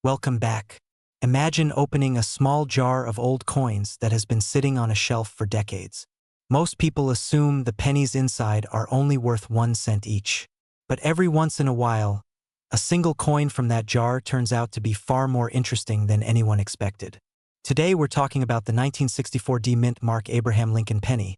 Welcome back. Imagine opening a small jar of old coins that has been sitting on a shelf for decades. Most people assume the pennies inside are only worth 1 cent each. But every once in a while, a single coin from that jar turns out to be far more interesting than anyone expected. Today we're talking about the 1964 D Mint Mark Abraham Lincoln penny,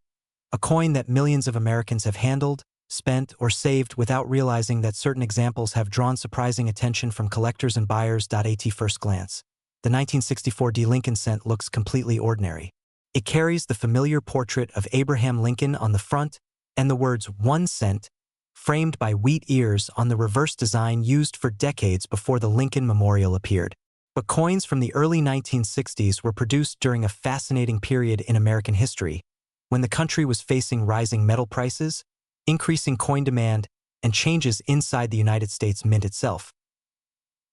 a coin that millions of Americans have handled, spent, or saved without realizing that certain examples have drawn surprising attention from collectors and buyers. At first glance, the 1964 D Lincoln cent looks completely ordinary. It carries the familiar portrait of Abraham Lincoln on the front and the words 1 cent, framed by wheat ears on the reverse design used for decades before the Lincoln Memorial appeared. But coins from the early 1960s were produced during a fascinating period in American history, when the country was facing rising metal prices, increasing coin demand, and changes inside the United States Mint itself.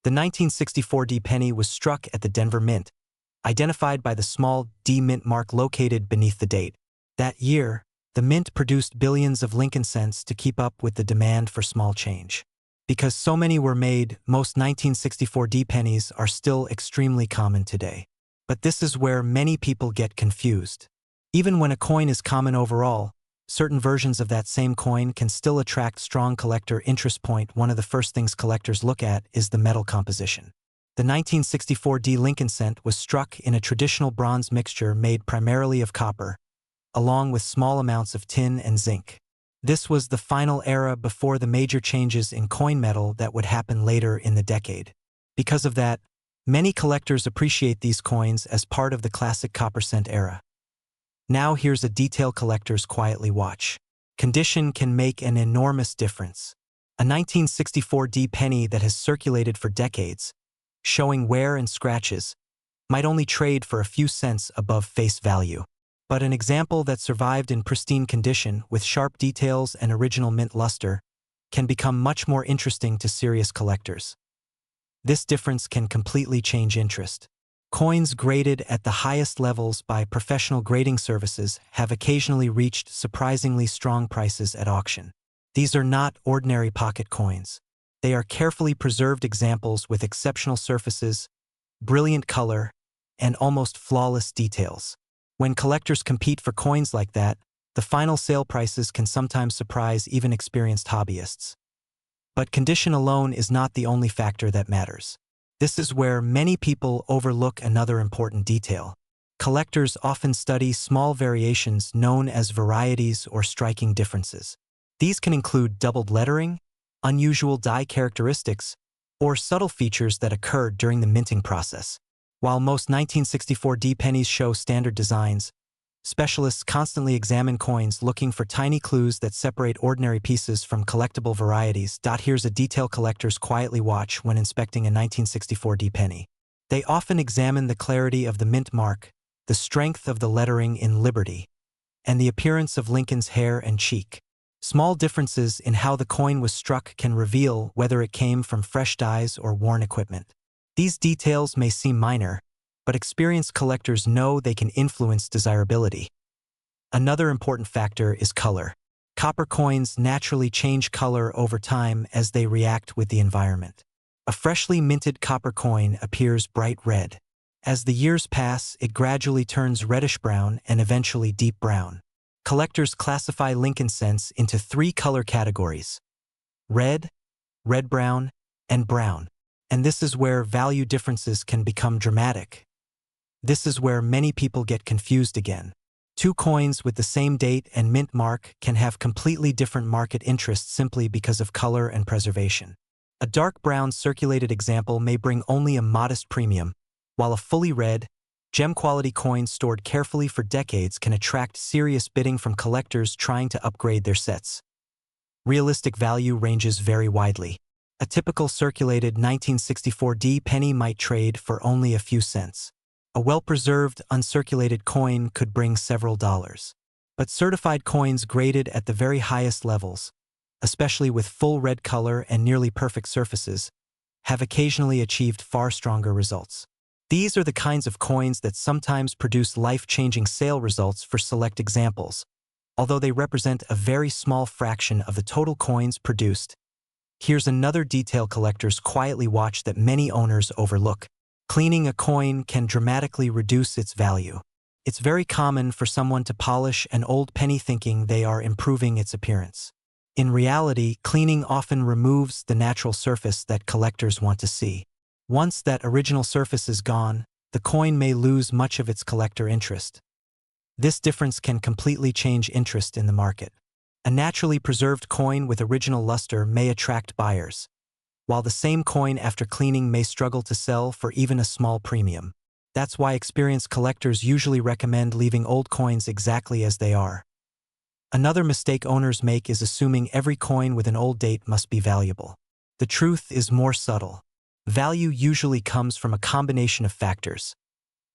The 1964 D penny was struck at the Denver Mint, identified by the small D Mint mark located beneath the date. That year, the Mint produced billions of Lincoln cents to keep up with the demand for small change. Because so many were made, most 1964 D pennies are still extremely common today. But this is where many people get confused. Even when a coin is common overall, certain versions of that same coin can still attract strong collector interest. One of the first things collectors look at is the metal composition. The 1964 D Lincoln cent was struck in a traditional bronze mixture made primarily of copper, along with small amounts of tin and zinc. This was the final era before the major changes in coin metal that would happen later in the decade. Because of that, many collectors appreciate these coins as part of the classic copper cent era. Now here's a detail collectors quietly watch. Condition can make an enormous difference. A 1964 D penny that has circulated for decades, showing wear and scratches, might only trade for a few cents above face value. But an example that survived in pristine condition with sharp details and original mint luster can become much more interesting to serious collectors. This difference can completely change interest. Coins graded at the highest levels by professional grading services have occasionally reached surprisingly strong prices at auction. These are not ordinary pocket coins. They are carefully preserved examples with exceptional surfaces, brilliant color, and almost flawless details. When collectors compete for coins like that, the final sale prices can sometimes surprise even experienced hobbyists. But condition alone is not the only factor that matters. This is where many people overlook another important detail. Collectors often study small variations known as varieties or striking differences. These can include doubled lettering, unusual die characteristics, or subtle features that occurred during the minting process. While most 1964 D pennies show standard designs, specialists constantly examine coins looking for tiny clues that separate ordinary pieces from collectible varieties. Here's a detail collectors quietly watch when inspecting a 1964 D penny. They often examine the clarity of the mint mark, the strength of the lettering in Liberty, and the appearance of Lincoln's hair and cheek. Small differences in how the coin was struck can reveal whether it came from fresh dies or worn equipment. These details may seem minor, but experienced collectors know they can influence desirability. Another important factor is color. Copper coins naturally change color over time as they react with the environment. A freshly minted copper coin appears bright red. As the years pass, it gradually turns reddish-brown and eventually deep brown. Collectors classify Lincoln cents into 3 color categories: red, red-brown, and brown. And this is where value differences can become dramatic. This is where many people get confused again. 2 coins with the same date and mint mark can have completely different market interests simply because of color and preservation. A dark brown circulated example may bring only a modest premium, while a fully red, gem-quality coin stored carefully for decades can attract serious bidding from collectors trying to upgrade their sets. Realistic value ranges very widely. A typical circulated 1964 D penny might trade for only a few cents. A well-preserved, uncirculated coin could bring several dollars. But certified coins graded at the very highest levels, especially with full red color and nearly perfect surfaces, have occasionally achieved far stronger results. These are the kinds of coins that sometimes produce life-changing sale results for select examples, although they represent a very small fraction of the total coins produced. Here's another detail collectors quietly watch that many owners overlook. Cleaning a coin can dramatically reduce its value. It's very common for someone to polish an old penny thinking they are improving its appearance. In reality, cleaning often removes the natural surface that collectors want to see. Once that original surface is gone, the coin may lose much of its collector interest. This difference can completely change interest in the market. A naturally preserved coin with original luster may attract buyers, while the same coin after cleaning may struggle to sell for even a small premium. That's why experienced collectors usually recommend leaving old coins exactly as they are. Another mistake owners make is assuming every coin with an old date must be valuable. The truth is more subtle. Value usually comes from a combination of factors: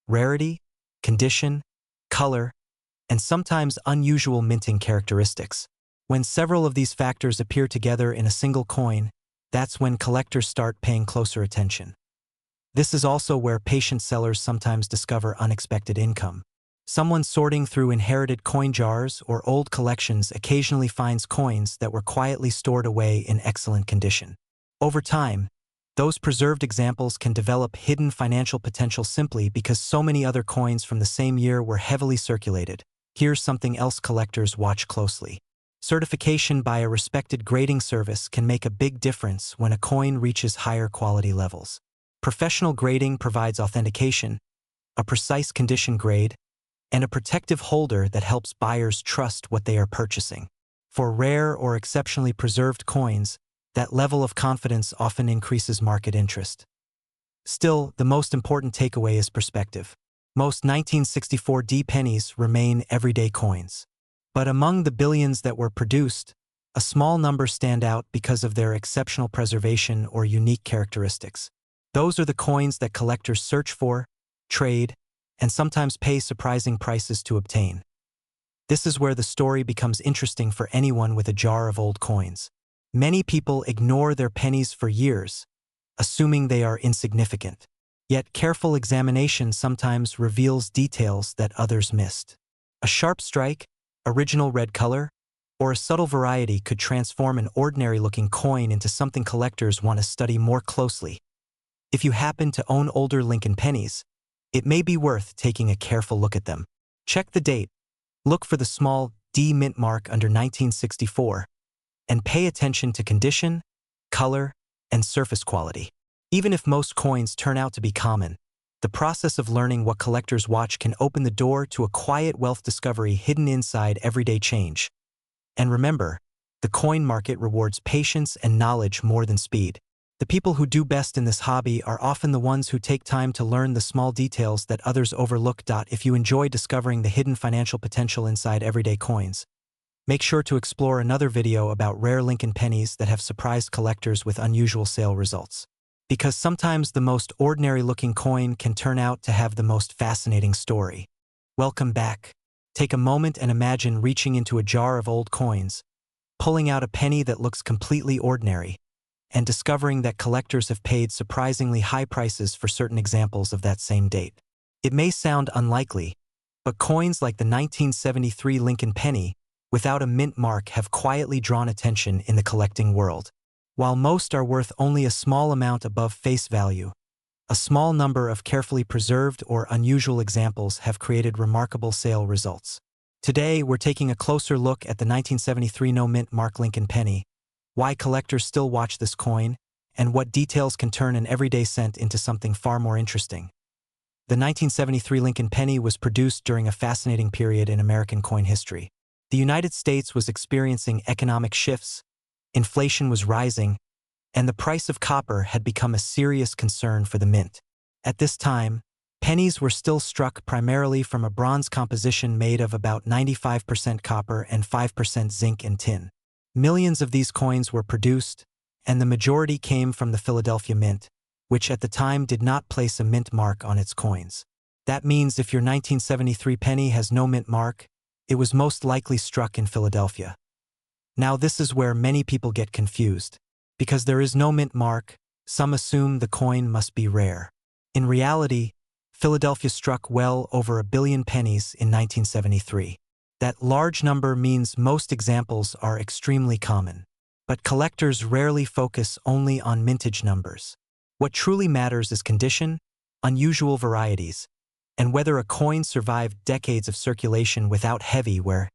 rarity, condition, color, and sometimes unusual minting characteristics. When several of these factors appear together in a single coin, that's when collectors start paying closer attention. This is also where patient sellers sometimes discover unexpected income. Someone sorting through inherited coin jars or old collections occasionally finds coins that were quietly stored away in excellent condition. Over time, those preserved examples can develop hidden financial potential simply because so many other coins from the same year were heavily circulated. Here's something else collectors watch closely. Certification by a respected grading service can make a big difference when a coin reaches higher quality levels. Professional grading provides authentication, a precise condition grade, and a protective holder that helps buyers trust what they are purchasing. For rare or exceptionally preserved coins, that level of confidence often increases market interest. Still, the most important takeaway is perspective. Most 1964 D pennies remain everyday coins. But among the billions that were produced, a small number stand out because of their exceptional preservation or unique characteristics. Those are the coins that collectors search for, trade, and sometimes pay surprising prices to obtain. This is where the story becomes interesting for anyone with a jar of old coins. Many people ignore their pennies for years, assuming they are insignificant. Yet careful examination sometimes reveals details that others missed. A sharp strike, original red color, or a subtle variety could transform an ordinary-looking coin into something collectors want to study more closely. If you happen to own older Lincoln pennies, it may be worth taking a careful look at them. Check the date, look for the small D mint mark under 1964, and pay attention to condition, color, and surface quality. Even if most coins turn out to be common, the process of learning what collectors watch can open the door to a quiet wealth discovery hidden inside everyday change. And remember, the coin market rewards patience and knowledge more than speed. The people who do best in this hobby are often the ones who take time to learn the small details that others overlook. If you enjoy discovering the hidden financial potential inside everyday coins, make sure to explore another video about rare Lincoln pennies that have surprised collectors with unusual sale results. Because sometimes the most ordinary-looking coin can turn out to have the most fascinating story. Welcome back. Take a moment and imagine reaching into a jar of old coins, pulling out a penny that looks completely ordinary, and discovering that collectors have paid surprisingly high prices for certain examples of that same date. It may sound unlikely, but coins like the 1973 Lincoln penny, without a mint mark, have quietly drawn attention in the collecting world. While most are worth only a small amount above face value, a small number of carefully preserved or unusual examples have created remarkable sale results. Today, we're taking a closer look at the 1973 no mint mark Lincoln penny, why collectors still watch this coin, and what details can turn an everyday cent into something far more interesting. The 1973 Lincoln penny was produced during a fascinating period in American coin history. The United States was experiencing economic shifts, inflation was rising, and the price of copper had become a serious concern for the mint. At this time, pennies were still struck primarily from a bronze composition made of about 95% copper and 5% zinc and tin. Millions of these coins were produced, and the majority came from the Philadelphia Mint, which at the time did not place a mint mark on its coins. That means if your 1973 penny has no mint mark, it was most likely struck in Philadelphia. Now this is where many people get confused. Because there is no mint mark, some assume the coin must be rare. In reality, Philadelphia struck well over 1 billion pennies in 1973. That large number means most examples are extremely common. But collectors rarely focus only on mintage numbers. What truly matters is condition, unusual varieties, and whether a coin survived decades of circulation without heavy wear.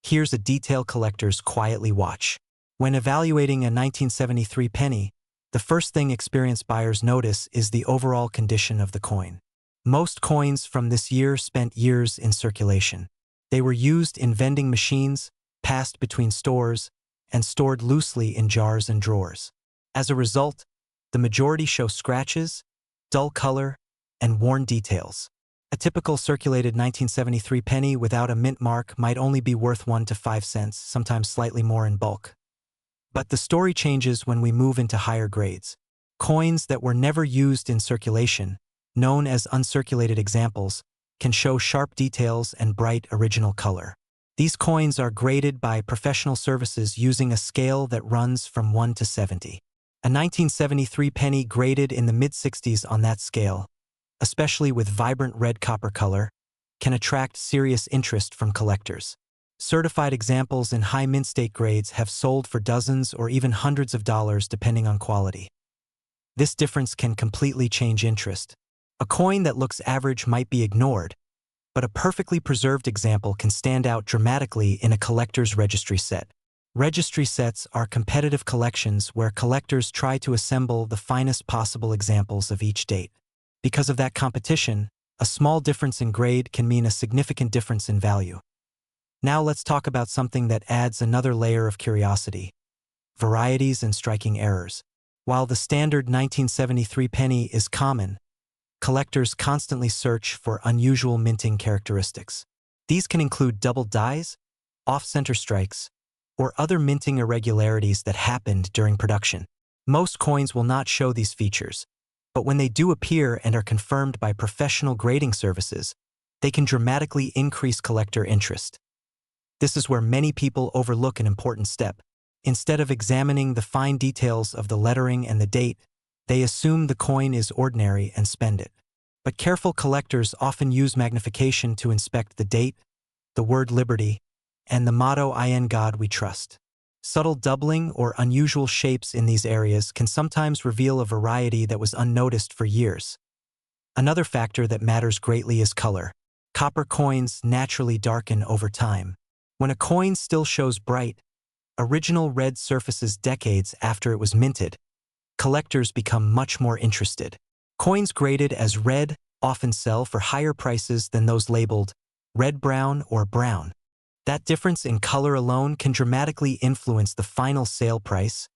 Here's a detail collectors quietly watch. When evaluating a 1973 penny, the first thing experienced buyers notice is the overall condition of the coin. Most coins from this year spent years in circulation. They were used in vending machines, passed between stores, and stored loosely in jars and drawers. As a result, the majority show scratches, dull color, and worn details. A typical circulated 1973 penny without a mint mark might only be worth 1 to 5 cents, sometimes slightly more in bulk. But the story changes when we move into higher grades. Coins that were never used in circulation, known as uncirculated examples, can show sharp details and bright original color. These coins are graded by professional services using a scale that runs from 1 to 70. A 1973 penny graded in the mid-60s on that scale, especially with vibrant red copper color, can attract serious interest from collectors. Certified examples in high mint state grades have sold for dozens or even hundreds of dollars depending on quality. This difference can completely change interest. A coin that looks average might be ignored, but a perfectly preserved example can stand out dramatically in a collector's registry set. Registry sets are competitive collections where collectors try to assemble the finest possible examples of each date. Because of that competition, a small difference in grade can mean a significant difference in value. Now let's talk about something that adds another layer of curiosity: varieties and striking errors. While the standard 1973 penny is common, collectors constantly search for unusual minting characteristics. These can include double dies, off-center strikes, or other minting irregularities that happened during production. Most coins will not show these features, but when they do appear and are confirmed by professional grading services, they can dramatically increase collector interest. This is where many people overlook an important step. Instead of examining the fine details of the lettering and the date, they assume the coin is ordinary and spend it. But careful collectors often use magnification to inspect the date, the word liberty, and the motto "In God We Trust." Subtle doubling or unusual shapes in these areas can sometimes reveal a variety that was unnoticed for years. Another factor that matters greatly is color. Copper coins naturally darken over time. When a coin still shows bright, original red surfaces decades after it was minted, collectors become much more interested. Coins graded as red often sell for higher prices than those labeled red-brown or brown. That difference in color alone can dramatically influence the final sale price.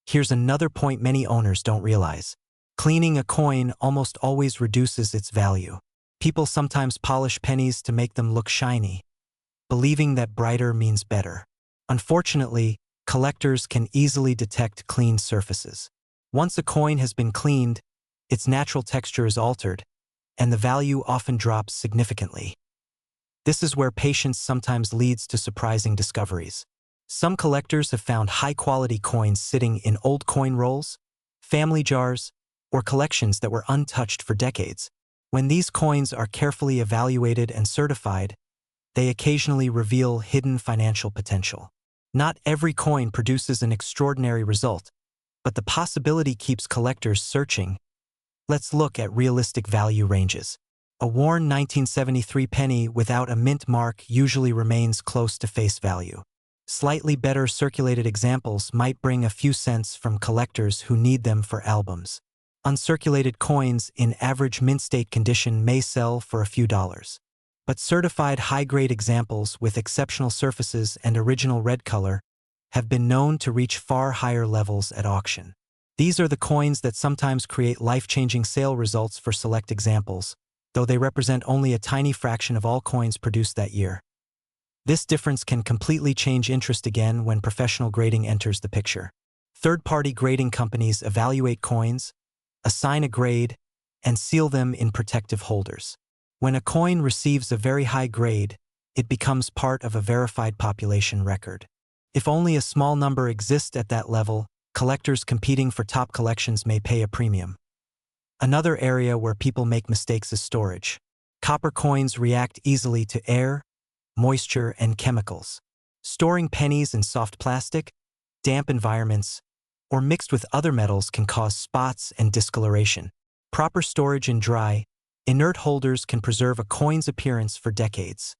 Here's another point many owners don't realize: cleaning a coin almost always reduces its value. People sometimes polish pennies to make them look shiny, believing that brighter means better. Unfortunately, collectors can easily detect clean surfaces. Once a coin has been cleaned, its natural texture is altered, and the value often drops significantly. This is where patience sometimes leads to surprising discoveries. Some collectors have found high-quality coins sitting in old coin rolls, family jars, or collections that were untouched for decades. When these coins are carefully evaluated and certified, they occasionally reveal hidden financial potential. Not every coin produces an extraordinary result, but the possibility keeps collectors searching. Let's look at realistic value ranges. A worn 1973 penny without a mint mark usually remains close to face value. Slightly better circulated examples might bring a few cents from collectors who need them for albums. Uncirculated coins in average mint state condition may sell for a few dollars. But certified high-grade examples with exceptional surfaces and original red color have been known to reach far higher levels at auction. These are the coins that sometimes create life-changing sale results for select examples, though they represent only a tiny fraction of all coins produced that year. This difference can completely change interest again when professional grading enters the picture. Third-party grading companies evaluate coins, assign a grade, and seal them in protective holders. When a coin receives a very high grade, it becomes part of a verified population record. If only a small number exists at that level, collectors competing for top collections may pay a premium. Another area where people make mistakes is storage. Copper coins react easily to air, moisture, and chemicals. Storing pennies in soft plastic, damp environments, or mixed with other metals can cause spots and discoloration. Proper storage in dry, inert holders can preserve a coin's appearance for decades.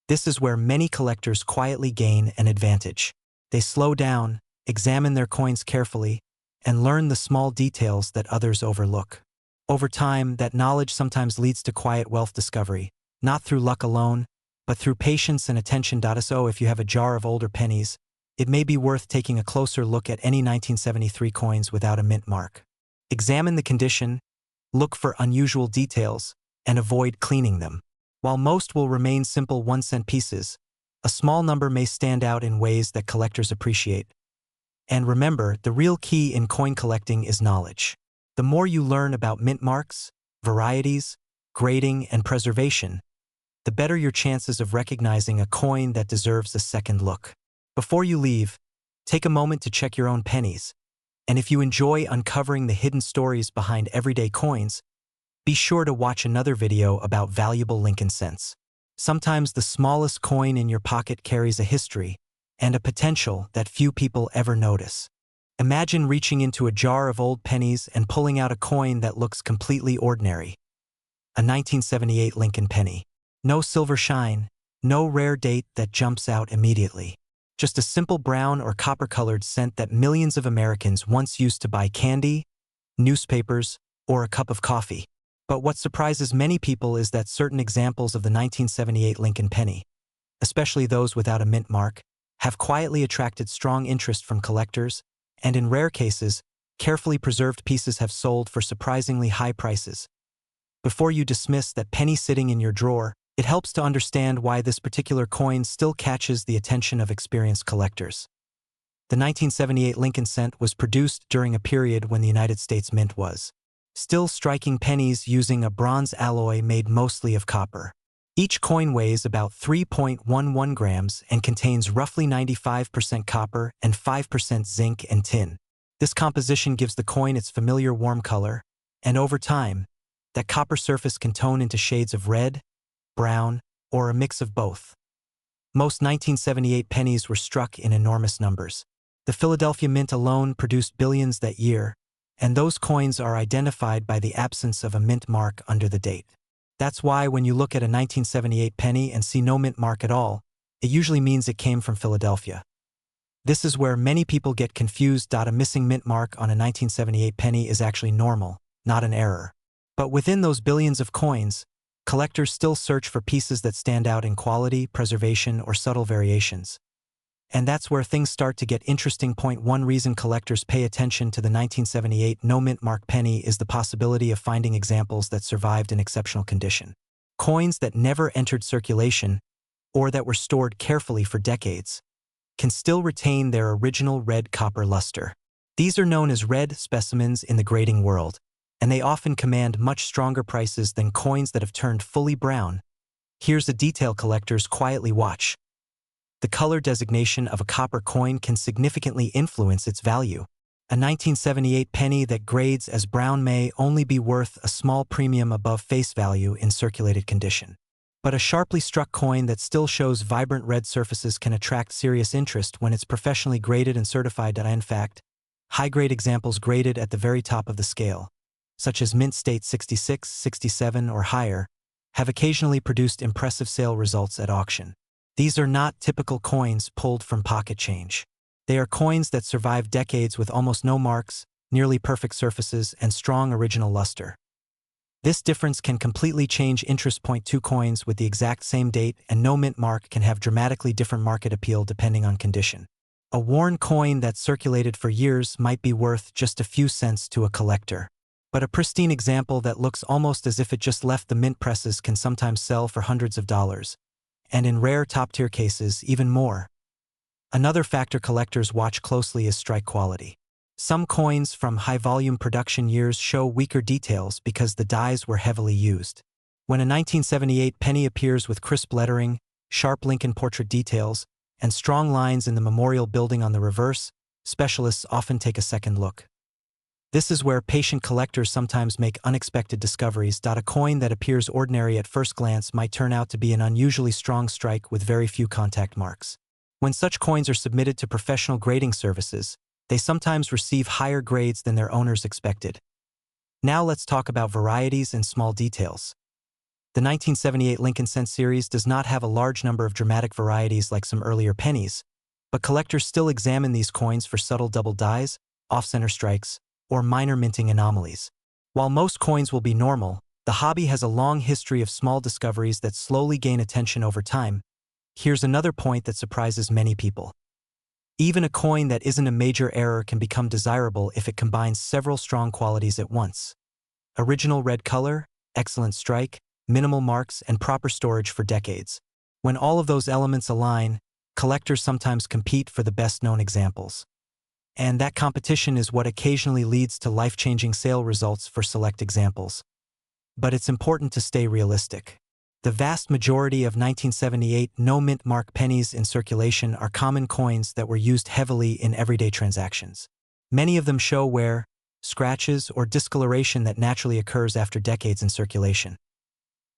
This is where many collectors quietly gain an advantage. They slow down, examine their coins carefully, and learn the small details that others overlook. Over time, that knowledge sometimes leads to quiet wealth discovery, not through luck alone, but through patience and attention. So if you have a jar of older pennies, it may be worth taking a closer look at any 1973 coins without a mint mark. Examine the condition, look for unusual details, and avoid cleaning them. While most will remain simple 1-cent pieces, a small number may stand out in ways that collectors appreciate. And remember, the real key in coin collecting is knowledge. The more you learn about mint marks, varieties, grading, and preservation, the better your chances of recognizing a coin that deserves a second look. Before you leave, take a moment to check your own pennies, and if you enjoy uncovering the hidden stories behind everyday coins, be sure to watch another video about valuable Lincoln cents. Sometimes the smallest coin in your pocket carries a history and a potential that few people ever notice. Imagine reaching into a jar of old pennies and pulling out a coin that looks completely ordinary. A 1978 Lincoln penny. No silver shine, no rare date that jumps out immediately. Just a simple brown or copper-colored cent that millions of Americans once used to buy candy, newspapers, or a cup of coffee. But what surprises many people is that certain examples of the 1978 Lincoln penny, especially those without a mint mark, have quietly attracted strong interest from collectors, and in rare cases, carefully preserved pieces have sold for surprisingly high prices. Before you dismiss that penny sitting in your drawer, it helps to understand why this particular coin still catches the attention of experienced collectors. The 1978 Lincoln cent was produced during a period when the United States Mint was still striking pennies using a bronze alloy made mostly of copper. Each coin weighs about 3.11 grams and contains roughly 95% copper and 5% zinc and tin. This composition gives the coin its familiar warm color, and over time, that copper surface can tone into shades of red, brown, or a mix of both. Most 1978 pennies were struck in enormous numbers. The Philadelphia Mint alone produced billions that year, and those coins are identified by the absence of a mint mark under the date. That's why when you look at a 1978 penny and see no mint mark at all, it usually means it came from Philadelphia. This is where many people get confused. A missing mint mark on a 1978 penny is actually normal, not an error. But within those billions of coins, collectors still search for pieces that stand out in quality, preservation, or subtle variations. And that's where things start to get interesting. One reason collectors pay attention to the 1978 no mint mark penny is the possibility of finding examples that survived in exceptional condition. Coins that never entered circulation, or that were stored carefully for decades, can still retain their original red copper luster. These are known as red specimens in the grading world, and they often command much stronger prices than coins that have turned fully brown. Here's a detail collectors quietly watch. The color designation of a copper coin can significantly influence its value. A 1978 penny that grades as brown may only be worth a small premium above face value in circulated condition. But a sharply struck coin that still shows vibrant red surfaces can attract serious interest when it's professionally graded and certified. In fact, high-grade examples graded at the very top of the scale, such as Mint State 66, 67, or higher, have occasionally produced impressive sale results at auction. These are not typical coins pulled from pocket change. They are coins that survive decades with almost no marks, nearly perfect surfaces, and strong original luster. This difference can completely change interest. Two coins with the exact same date and no mint mark can have dramatically different market appeal depending on condition. A worn coin that circulated for years might be worth just a few cents to a collector. But a pristine example that looks almost as if it just left the mint presses can sometimes sell for hundreds of dollars, and in rare top-tier cases, even more. Another factor collectors watch closely is strike quality. Some coins from high-volume production years show weaker details because the dies were heavily used. When a 1978 penny appears with crisp lettering, sharp Lincoln portrait details, and strong lines in the memorial building on the reverse, specialists often take a second look. This is where patient collectors sometimes make unexpected discoveries. A coin that appears ordinary at first glance might turn out to be an unusually strong strike with very few contact marks. When such coins are submitted to professional grading services, they sometimes receive higher grades than their owners expected. Now let's talk about varieties and small details. The 1978 Lincoln Cent series does not have a large number of dramatic varieties like some earlier pennies, but collectors still examine these coins for subtle double dies, off-center strikes, or minor minting anomalies. While most coins will be normal, the hobby has a long history of small discoveries that slowly gain attention over time. Here's another point that surprises many people. Even a coin that isn't a major error can become desirable if it combines several strong qualities at once. Original red color, excellent strike, minimal marks, and proper storage for decades. When all of those elements align, collectors sometimes compete for the best-known examples. And that competition is what occasionally leads to life-changing sale results for select examples. But it's important to stay realistic. The vast majority of 1978 no-mint mark pennies in circulation are common coins that were used heavily in everyday transactions. Many of them show wear, scratches, or discoloration that naturally occurs after decades in circulation.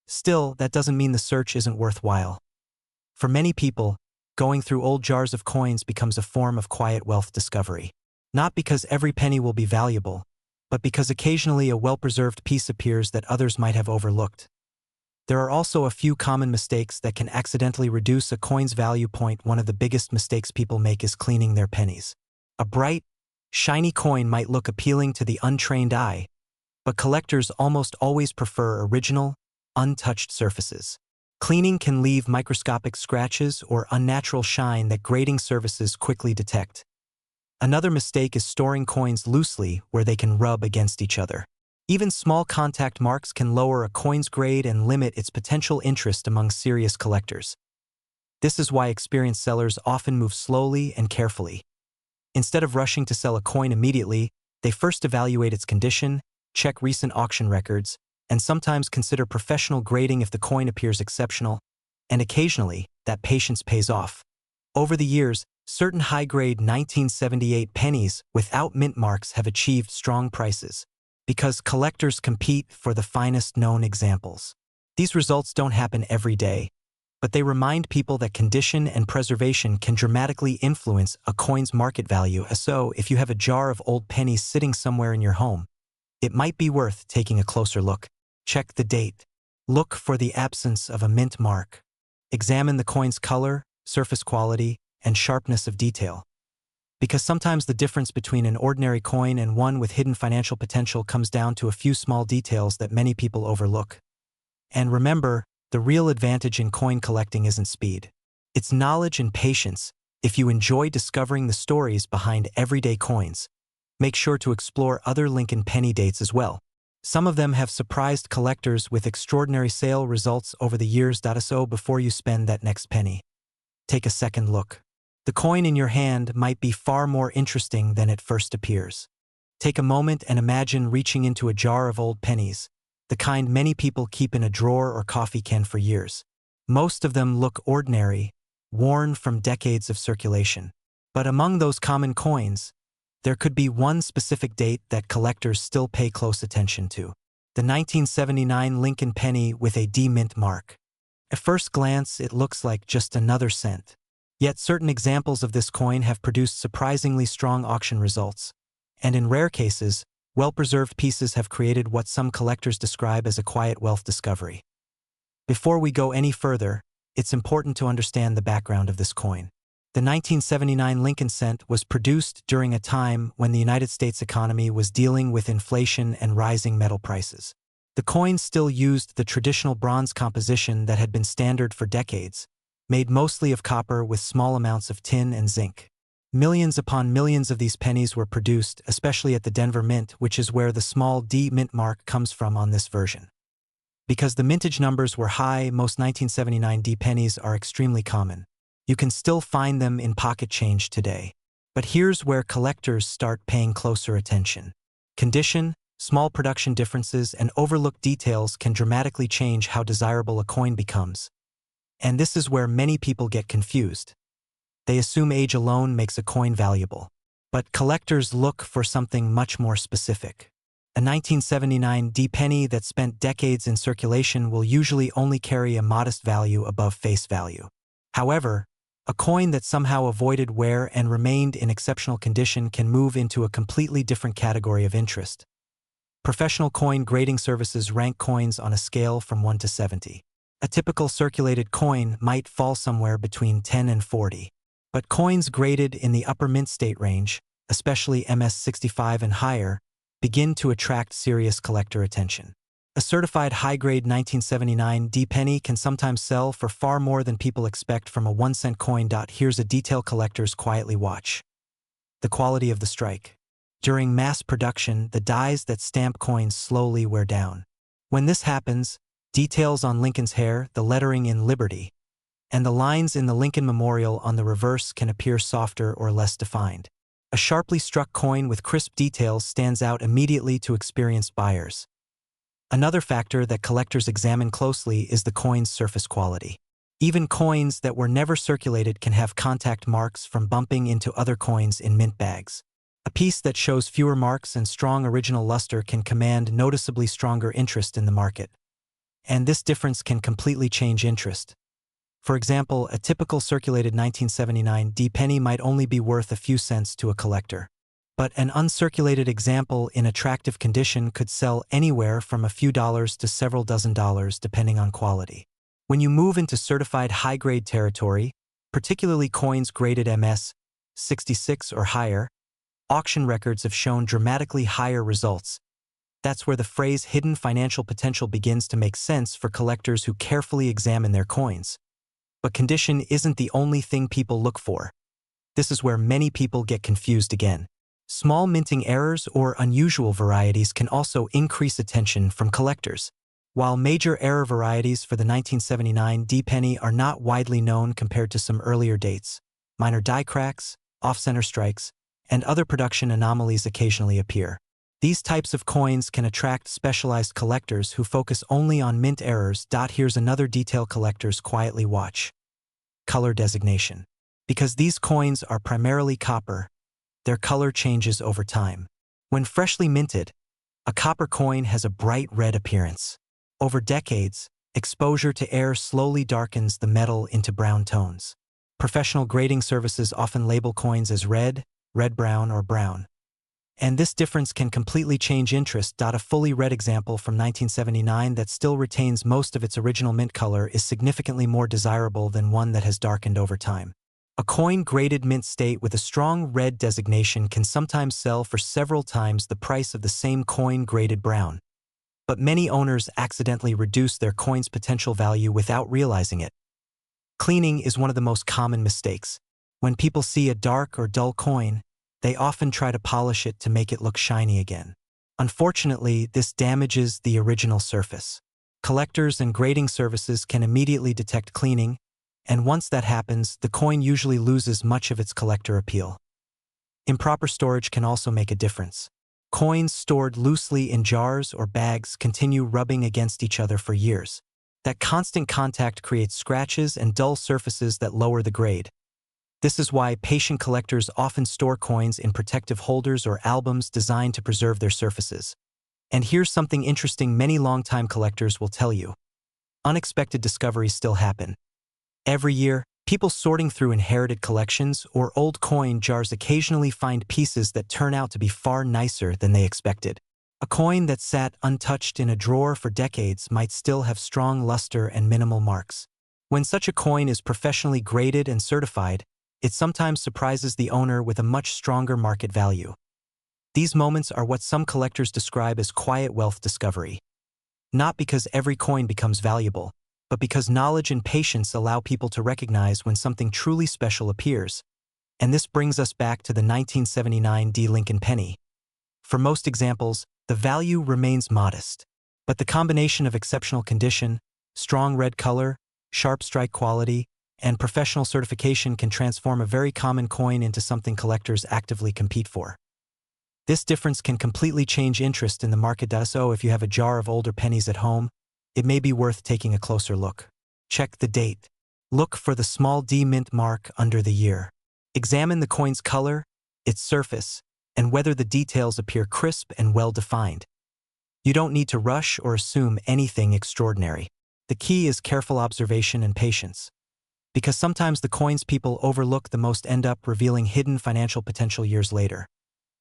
Still, that doesn't mean the search isn't worthwhile. For many people, going through old jars of coins becomes a form of quiet wealth discovery. Not because every penny will be valuable, but because occasionally a well-preserved piece appears that others might have overlooked. There are also a few common mistakes that can accidentally reduce a coin's value. One of the biggest mistakes people make is cleaning their pennies. A bright, shiny coin might look appealing to the untrained eye, but collectors almost always prefer original, untouched surfaces. Cleaning can leave microscopic scratches or unnatural shine that grading services quickly detect. Another mistake is storing coins loosely where they can rub against each other. Even small contact marks can lower a coin's grade and limit its potential interest among serious collectors. This is why experienced sellers often move slowly and carefully. Instead of rushing to sell a coin immediately, they first evaluate its condition, check recent auction records, and sometimes consider professional grading if the coin appears exceptional, and occasionally, that patience pays off. Over the years, certain high-grade 1978 pennies without mint marks have achieved strong prices, because collectors compete for the finest known examples. These results don't happen every day, but they remind people that condition and preservation can dramatically influence a coin's market value. So, if you have a jar of old pennies sitting somewhere in your home, it might be worth taking a closer look. Check the date. Look for the absence of a mint mark. Examine the coin's color, surface quality, and sharpness of detail. Because sometimes the difference between an ordinary coin and one with hidden financial potential comes down to a few small details that many people overlook. And remember, the real advantage in coin collecting isn't speed. It's knowledge and patience. If you enjoy discovering the stories behind everyday coins, make sure to explore other Lincoln penny dates as well. Some of them have surprised collectors with extraordinary sale results over the years. So before you spend that next penny, take a second look. The coin in your hand might be far more interesting than it first appears. Take a moment and imagine reaching into a jar of old pennies, the kind many people keep in a drawer or coffee can for years. Most of them look ordinary, worn from decades of circulation. But among those common coins, there could be one specific date that collectors still pay close attention to. The 1979 Lincoln penny with a D mint mark. At first glance, it looks like just another cent. Yet certain examples of this coin have produced surprisingly strong auction results. And in rare cases, well-preserved pieces have created what some collectors describe as a quiet wealth discovery. Before we go any further, it's important to understand the background of this coin. The 1979 Lincoln Cent was produced during a time when the United States economy was dealing with inflation and rising metal prices. The coin still used the traditional bronze composition that had been standard for decades, made mostly of copper with small amounts of tin and zinc. Millions upon millions of these pennies were produced, especially at the Denver Mint, which is where the small D mint mark comes from on this version. Because the mintage numbers were high, most 1979 D pennies are extremely common. You can still find them in pocket change today. But here's where collectors start paying closer attention. Condition, small production differences, and overlooked details can dramatically change how desirable a coin becomes. And this is where many people get confused. They assume age alone makes a coin valuable. But collectors look for something much more specific. A 1979 D penny that spent decades in circulation will usually only carry a modest value above face value. However, A coin that somehow avoided wear and remained in exceptional condition can move into a completely different category of interest. Professional coin grading services rank coins on a scale from 1 to 70. A typical circulated coin might fall somewhere between 10 and 40. But coins graded in the upper mint state range, especially MS65 and higher, begin to attract serious collector attention. A certified high-grade 1979 D-penny can sometimes sell for far more than people expect from a 1-cent coin. Here's a detail collectors quietly watch. The quality of the strike. During mass production, the dies that stamp coins slowly wear down. When this happens, details on Lincoln's hair, the lettering in Liberty, and the lines in the Lincoln Memorial on the reverse can appear softer or less defined. A sharply struck coin with crisp details stands out immediately to experienced buyers. Another factor that collectors examine closely is the coin's surface quality. Even coins that were never circulated can have contact marks from bumping into other coins in mint bags. A piece that shows fewer marks and strong original luster can command noticeably stronger interest in the market. And this difference can completely change interest. For example, a typical circulated 1979 D-penny might only be worth a few cents to a collector. But an uncirculated example in attractive condition could sell anywhere from a few dollars to several dozen dollars depending on quality. When you move into certified high-grade territory, particularly coins graded MS 66 or higher, auction records have shown dramatically higher results. That's where the phrase hidden financial potential begins to make sense for collectors who carefully examine their coins. But condition isn't the only thing people look for. This is where many people get confused again. Small minting errors or unusual varieties can also increase attention from collectors. While major error varieties for the 1979 D-penny are not widely known compared to some earlier dates, minor die cracks, off-center strikes, and other production anomalies occasionally appear. These types of coins can attract specialized collectors who focus only on mint errors. Here's another detail collectors quietly watch. Color designation. Because these coins are primarily copper, their color changes over time. When freshly minted, a copper coin has a bright red appearance. Over decades, exposure to air slowly darkens the metal into brown tones. Professional grading services often label coins as red, red-brown, or brown. And this difference can completely change interest. A fully red example from 1979 that still retains most of its original mint color is significantly more desirable than one that has darkened over time. A coin graded mint state with a strong red designation can sometimes sell for several times the price of the same coin graded brown. But many owners accidentally reduce their coin's potential value without realizing it. Cleaning is one of the most common mistakes. When people see a dark or dull coin, they often try to polish it to make it look shiny again. Unfortunately, this damages the original surface. Collectors and grading services can immediately detect cleaning, and once that happens, the coin usually loses much of its collector appeal. Improper storage can also make a difference. Coins stored loosely in jars or bags continue rubbing against each other for years. That constant contact creates scratches and dull surfaces that lower the grade. This is why patient collectors often store coins in protective holders or albums designed to preserve their surfaces. And here's something interesting many longtime collectors will tell you. Unexpected discoveries still happen. Every year, people sorting through inherited collections or old coin jars occasionally find pieces that turn out to be far nicer than they expected. A coin that sat untouched in a drawer for decades might still have strong luster and minimal marks. When such a coin is professionally graded and certified, it sometimes surprises the owner with a much stronger market value. These moments are what some collectors describe as quiet wealth discovery. Not because every coin becomes valuable, but because knowledge and patience allow people to recognize when something truly special appears. And this brings us back to the 1979 D. Lincoln penny. For most examples, the value remains modest, but the combination of exceptional condition, strong red color, sharp strike quality, and professional certification can transform a very common coin into something collectors actively compete for. This difference can completely change interest in the market. So if you have a jar of older pennies at home, it may be worth taking a closer look. Check the date. Look for the small D mint mark under the year. Examine the coin's color, its surface, and whether the details appear crisp and well-defined. You don't need to rush or assume anything extraordinary. The key is careful observation and patience. because sometimes the coins people overlook the most end up revealing hidden financial potential years later.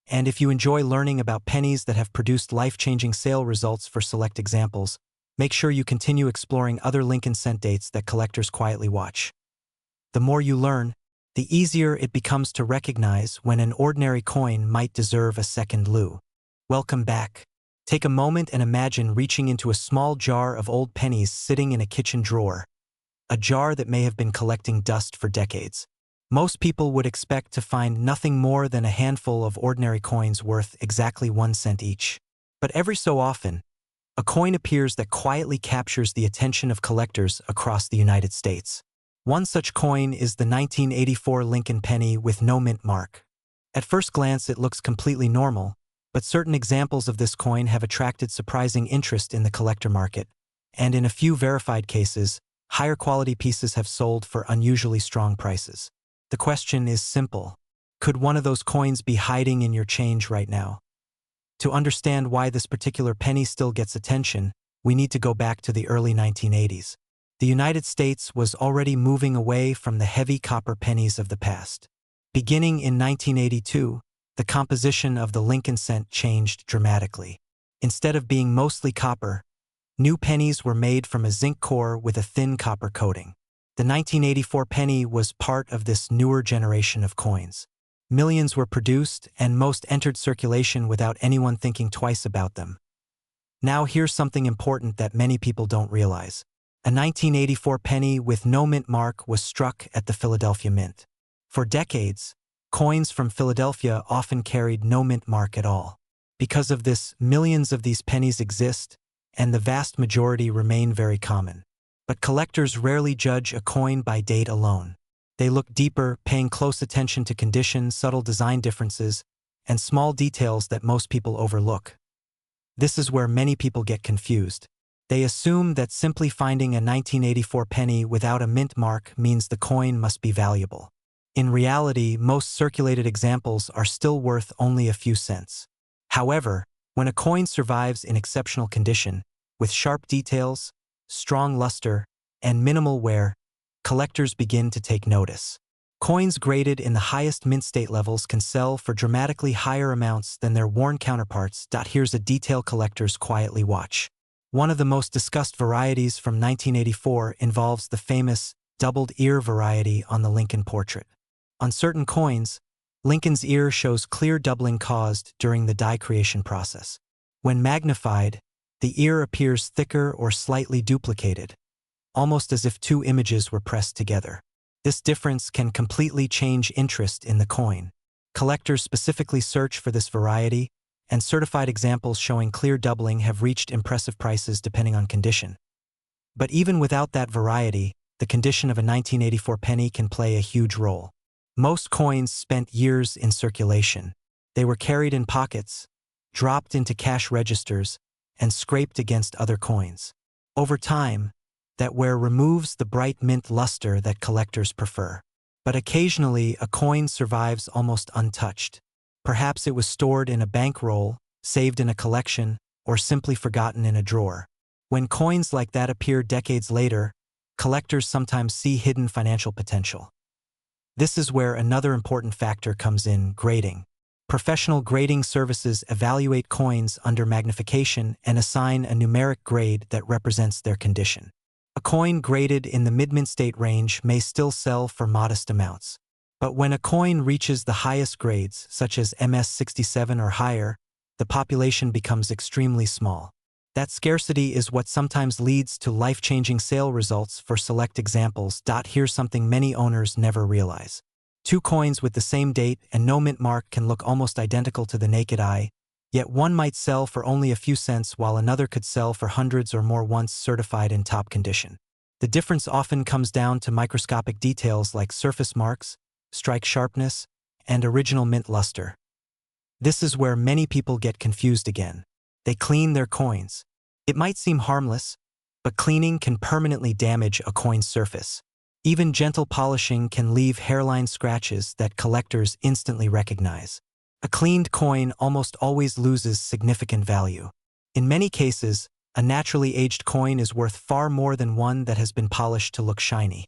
And if you enjoy learning about pennies that have produced life-changing sale results for select examples, make sure you continue exploring other Lincoln cent dates that collectors quietly watch. The more you learn, the easier it becomes to recognize when an ordinary coin might deserve a second lou. Welcome back. Take a moment and imagine reaching into a small jar of old pennies sitting in a kitchen drawer, a jar that may have been collecting dust for decades. Most people would expect to find nothing more than a handful of ordinary coins worth exactly 1 cent each. But every so often, a coin appears that quietly captures the attention of collectors across the United States. One such coin is the 1984 Lincoln penny with no mint mark. At first glance, it looks completely normal, but certain examples of this coin have attracted surprising interest in the collector market, and in a few verified cases, higher quality pieces have sold for unusually strong prices. The question is simple. Could one of those coins be hiding in your change right now? To understand why this particular penny still gets attention, we need to go back to the early 1980s. The United States was already moving away from the heavy copper pennies of the past. Beginning in 1982, the composition of the Lincoln cent changed dramatically. Instead of being mostly copper, new pennies were made from a zinc core with a thin copper coating. The 1984 penny was part of this newer generation of coins. Millions were produced, and most entered circulation without anyone thinking twice about them. Now here's something important that many people don't realize. A 1984 penny with no mint mark was struck at the Philadelphia Mint. For decades, coins from Philadelphia often carried no mint mark at all. Because of this, millions of these pennies exist, and the vast majority remain very common. But collectors rarely judge a coin by date alone. They look deeper, paying close attention to condition, subtle design differences, and small details that most people overlook. This is where many people get confused. They assume that simply finding a 1984 penny without a mint mark means the coin must be valuable. In reality, most circulated examples are still worth only a few cents. However, when a coin survives in exceptional condition, with sharp details, strong luster, and minimal wear, collectors begin to take notice. Coins graded in the highest mint state levels can sell for dramatically higher amounts than their worn counterparts. Here's a detail collectors quietly watch. One of the most discussed varieties from 1984 involves the famous doubled ear variety on the Lincoln portrait. On certain coins, Lincoln's ear shows clear doubling caused during the die creation process. When magnified, the ear appears thicker or slightly duplicated, almost as if two images were pressed together. This difference can completely change interest in the coin. Collectors specifically search for this variety, and certified examples showing clear doubling have reached impressive prices depending on condition. But even without that variety, the condition of a 1984 penny can play a huge role. Most coins spent years in circulation. They were carried in pockets, dropped into cash registers, and scraped against other coins. Over time, that wear removes the bright mint luster that collectors prefer. But occasionally, a coin survives almost untouched. Perhaps it was stored in a bankroll, saved in a collection, or simply forgotten in a drawer. When coins like that appear decades later, collectors sometimes see hidden financial potential. This is where another important factor comes in: grading. Professional grading services evaluate coins under magnification and assign a numeric grade that represents their condition. A coin graded in the mid-mint state range may still sell for modest amounts. But when a coin reaches the highest grades, such as MS67 or higher, the population becomes extremely small. That scarcity is what sometimes leads to life-changing sale results for select examples. Here's something many owners never realize. Two coins with the same date and no mint mark can look almost identical to the naked eye, yet one might sell for only a few cents while another could sell for hundreds or more once certified in top condition. The difference often comes down to microscopic details like surface marks, strike sharpness, and original mint luster. This is where many people get confused again. They clean their coins. It might seem harmless, but cleaning can permanently damage a coin's surface. Even gentle polishing can leave hairline scratches that collectors instantly recognize. A cleaned coin almost always loses significant value. In many cases, a naturally aged coin is worth far more than one that has been polished to look shiny.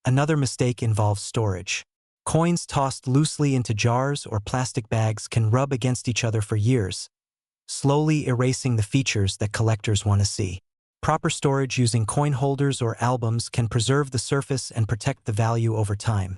Another mistake involves storage. Coins tossed loosely into jars or plastic bags can rub against each other for years, slowly erasing the features that collectors want to see. Proper storage using coin holders or albums can preserve the surface and protect the value over time.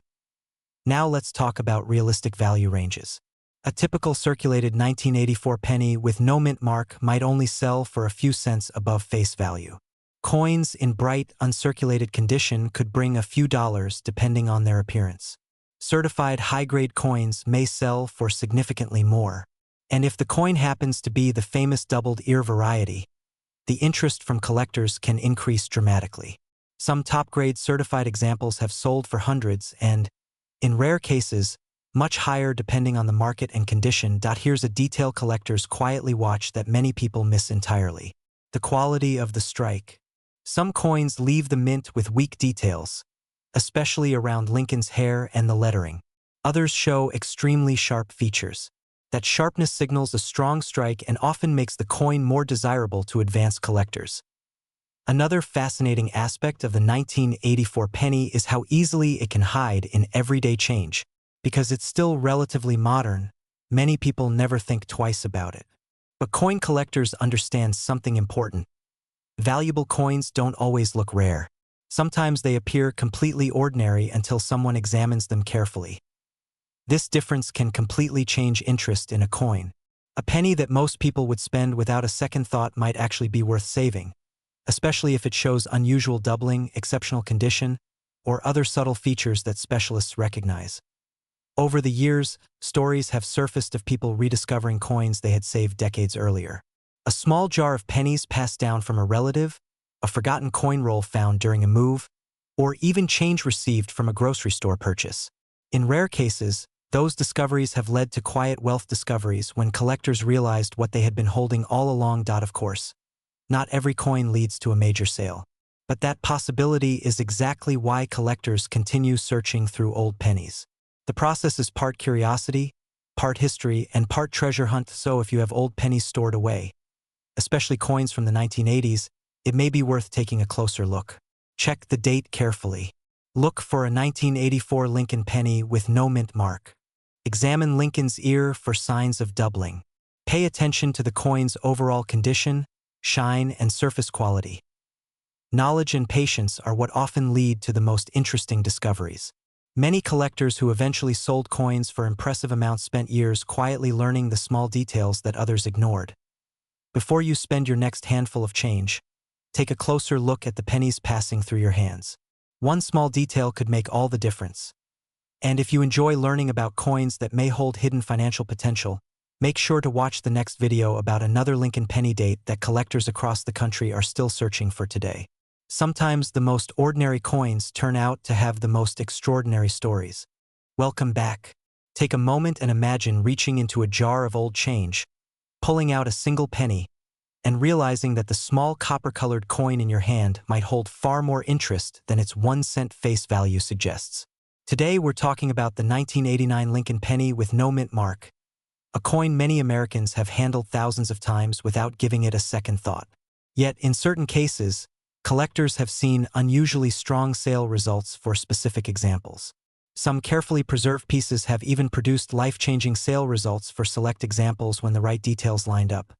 Now let's talk about realistic value ranges. A typical circulated 1984 penny with no mint mark might only sell for a few cents above face value. Coins in bright, uncirculated condition could bring a few dollars depending on their appearance. Certified high-grade coins may sell for significantly more. And if the coin happens to be the famous doubled ear variety, the interest from collectors can increase dramatically. Some top-grade certified examples have sold for hundreds and, in rare cases, much higher depending on the market and condition. Here's a detail collectors quietly watch that many people miss entirely. The quality of the strike. Some coins leave the mint with weak details, especially around Lincoln's hair and the lettering. Others show extremely sharp features. That sharpness signals a strong strike and often makes the coin more desirable to advanced collectors. Another fascinating aspect of the 1984 penny is how easily it can hide in everyday change. Because it's still relatively modern, many people never think twice about it. But coin collectors understand something important. Valuable coins don't always look rare. Sometimes they appear completely ordinary until someone examines them carefully. This difference can completely change interest in a coin. A penny that most people would spend without a second thought might actually be worth saving, especially if it shows unusual doubling, exceptional condition, or other subtle features that specialists recognize. Over the years, stories have surfaced of people rediscovering coins they had saved decades earlier. A small jar of pennies passed down from a relative, a forgotten coin roll found during a move, or even change received from a grocery store purchase. In rare cases, those discoveries have led to quiet wealth discoveries when collectors realized what they had been holding all along. Of course, not every coin leads to a major sale. But that possibility is exactly why collectors continue searching through old pennies. The process is part curiosity, part history, and part treasure hunt. So if you have old pennies stored away, especially coins from the 1980s, it may be worth taking a closer look. Check the date carefully. Look for a 1984 Lincoln penny with no mint mark. Examine Lincoln's ear for signs of doubling. Pay attention to the coin's overall condition, shine, and surface quality. Knowledge and patience are what often lead to the most interesting discoveries. Many collectors who eventually sold coins for impressive amounts spent years quietly learning the small details that others ignored. Before you spend your next handful of change, take a closer look at the pennies passing through your hands. One small detail could make all the difference. And if you enjoy learning about coins that may hold hidden financial potential, make sure to watch the next video about another Lincoln penny date that collectors across the country are still searching for today. Sometimes the most ordinary coins turn out to have the most extraordinary stories. Welcome back. Take a moment and imagine reaching into a jar of old change, pulling out a single penny, and realizing that the small copper-colored coin in your hand might hold far more interest than its 1-cent face value suggests. Today we're talking about the 1989 Lincoln penny with no mint mark, a coin many Americans have handled thousands of times without giving it a second thought. Yet, in certain cases, collectors have seen unusually strong sale results for specific examples. Some carefully preserved pieces have even produced life-changing sale results for select examples when the right details lined up.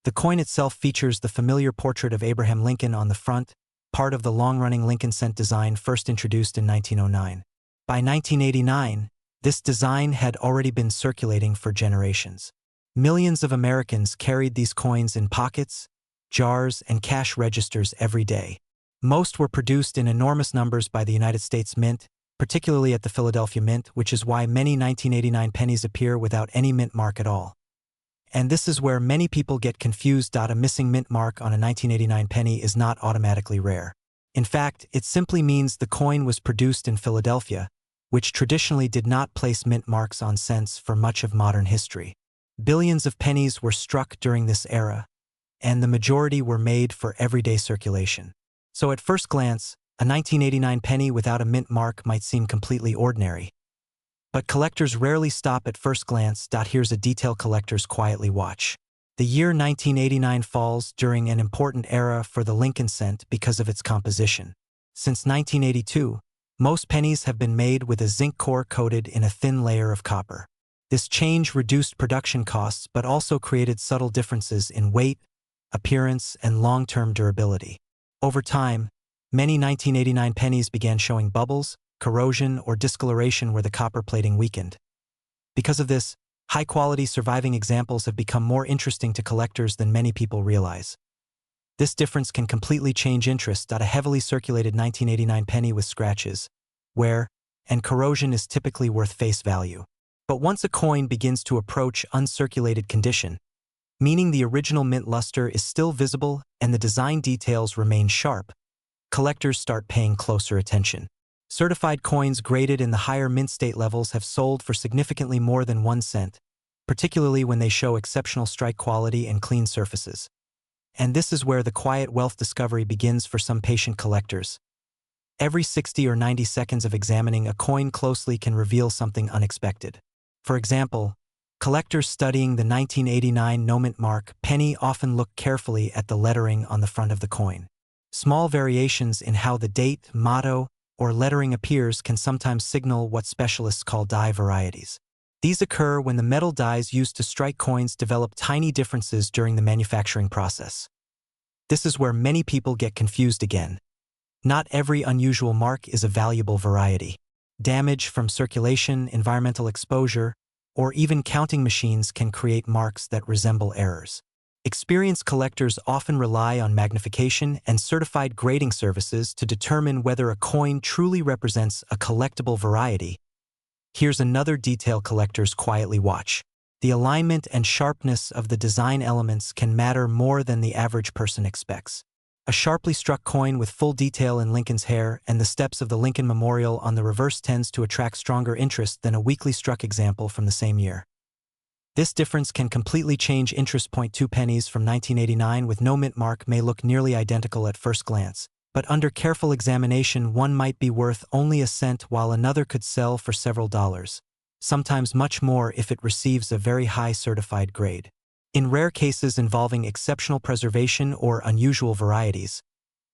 The coin itself features the familiar portrait of Abraham Lincoln on the front, part of the long-running Lincoln cent design first introduced in 1909. By 1989, this design had already been circulating for generations. Millions of Americans carried these coins in pockets, jars, and cash registers every day. Most were produced in enormous numbers by the United States Mint, particularly at the Philadelphia Mint, which is why many 1989 pennies appear without any mint mark at all. And this is where many people get confused. A missing mint mark on a 1989 penny is not automatically rare. In fact, it simply means the coin was produced in Philadelphia, which traditionally did not place mint marks on cents for much of modern history. Billions of pennies were struck during this era, and the majority were made for everyday circulation. So at first glance, a 1989 penny without a mint mark might seem completely ordinary. But collectors rarely stop at first glance. Here's a detail collectors quietly watch. The year 1989 falls during an important era for the Lincoln cent because of its composition. Since 1982, Most pennies have been made with a zinc core coated in a thin layer of copper. This change reduced production costs but also created subtle differences in weight, appearance, and long-term durability. Over time, many 1989 pennies began showing bubbles, corrosion, or discoloration where the copper plating weakened. Because of this, high-quality surviving examples have become more interesting to collectors than many people realize. This difference can completely change interest. A heavily circulated 1989 penny with scratches, wear, and corrosion is typically worth face value. But once a coin begins to approach uncirculated condition, meaning the original mint luster is still visible and the design details remain sharp, collectors start paying closer attention. Certified coins graded in the higher mint state levels have sold for significantly more than 1 cent, particularly when they show exceptional strike quality and clean surfaces. And this is where the quiet wealth discovery begins for some patient collectors. Every 60 or 90 seconds of examining a coin closely can reveal something unexpected. For example, collectors studying the 1989 no-mint mark penny often look carefully at the lettering on the front of the coin. Small variations in how the date, motto, or lettering appears can sometimes signal what specialists call die varieties. These occur when the metal dies used to strike coins develop tiny differences during the manufacturing process. This is where many people get confused again. Not every unusual mark is a valuable variety. Damage from circulation, environmental exposure, or even counting machines can create marks that resemble errors. Experienced collectors often rely on magnification and certified grading services to determine whether a coin truly represents a collectible variety. Here's another detail collectors quietly watch. The alignment and sharpness of the design elements can matter more than the average person expects. A sharply struck coin with full detail in Lincoln's hair and the steps of the Lincoln Memorial on the reverse tends to attract stronger interest than a weakly struck example from the same year. This difference can completely change interest. 2 pennies from 1989 with no mint mark may look nearly identical at first glance, but under careful examination one might be worth only a cent while another could sell for several dollars, sometimes much more if it receives a very high certified grade. In rare cases involving exceptional preservation or unusual varieties,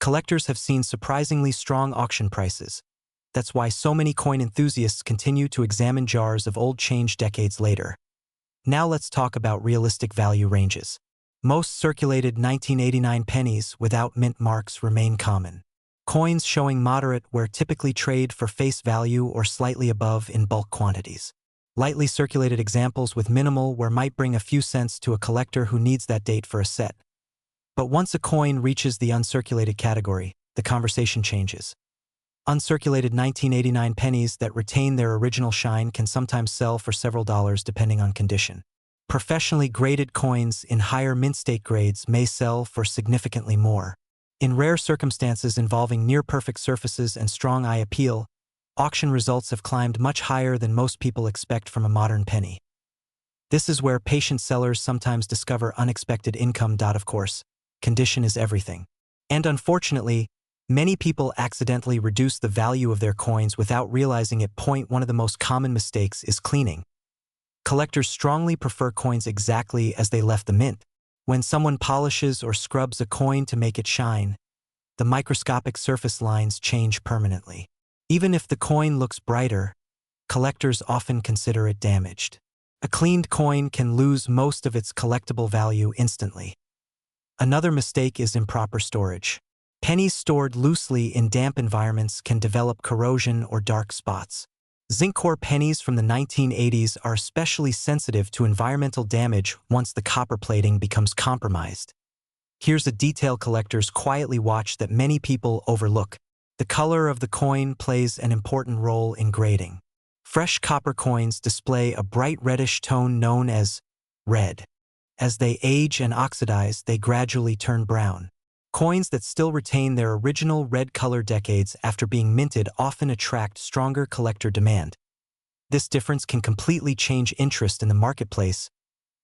collectors have seen surprisingly strong auction prices. That's why so many coin enthusiasts continue to examine jars of old change decades later. Now let's talk about realistic value ranges. Most circulated 1989 pennies without mint marks remain common. Coins showing moderate wear typically trade for face value or slightly above in bulk quantities. Lightly circulated examples with minimal wear might bring a few cents to a collector who needs that date for a set. But once a coin reaches the uncirculated category, the conversation changes. Uncirculated 1989 pennies that retain their original shine can sometimes sell for several dollars depending on condition. Professionally graded coins in higher mint state grades may sell for significantly more. In rare circumstances involving near-perfect surfaces and strong eye appeal, auction results have climbed much higher than most people expect from a modern penny. This is where patient sellers sometimes discover unexpected income. Of course, condition is everything. And unfortunately, many people accidentally reduce the value of their coins without realizing it. One of the most common mistakes is cleaning. Collectors strongly prefer coins exactly as they left the mint. When someone polishes or scrubs a coin to make it shine, the microscopic surface lines change permanently. Even if the coin looks brighter, collectors often consider it damaged. A cleaned coin can lose most of its collectible value instantly. Another mistake is improper storage. Pennies stored loosely in damp environments can develop corrosion or dark spots. Zinc core pennies from the 1980s are especially sensitive to environmental damage once the copper plating becomes compromised. Here's a detail collectors quietly watch that many people overlook. The color of the coin plays an important role in grading. Fresh copper coins display a bright reddish tone known as red. As they age and oxidize, they gradually turn brown. Coins that still retain their original red color decades after being minted often attract stronger collector demand. This difference can completely change interest in the marketplace.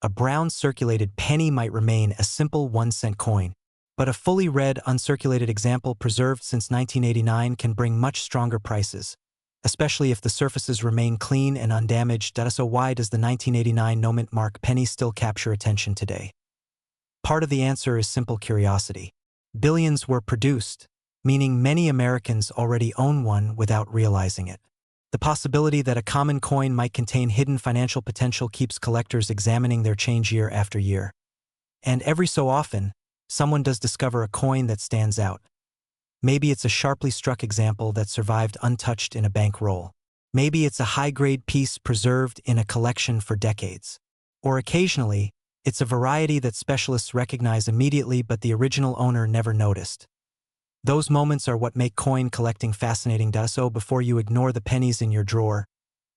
A brown circulated penny might remain a simple 1-cent coin, but a fully red uncirculated example preserved since 1989 can bring much stronger prices, especially if the surfaces remain clean and undamaged. So why does the 1989 no mint mark penny still capture attention today? Part of the answer is simple curiosity. Billions were produced, meaning many Americans already own one without realizing it. The possibility that a common coin might contain hidden financial potential keeps collectors examining their change year after year. And every so often, someone does discover a coin that stands out. Maybe it's a sharply struck example that survived untouched in a bank roll. Maybe it's a high-grade piece preserved in a collection for decades. Or occasionally, it's a variety that specialists recognize immediately but the original owner never noticed. Those moments are what make coin collecting fascinating. So before you ignore the pennies in your drawer,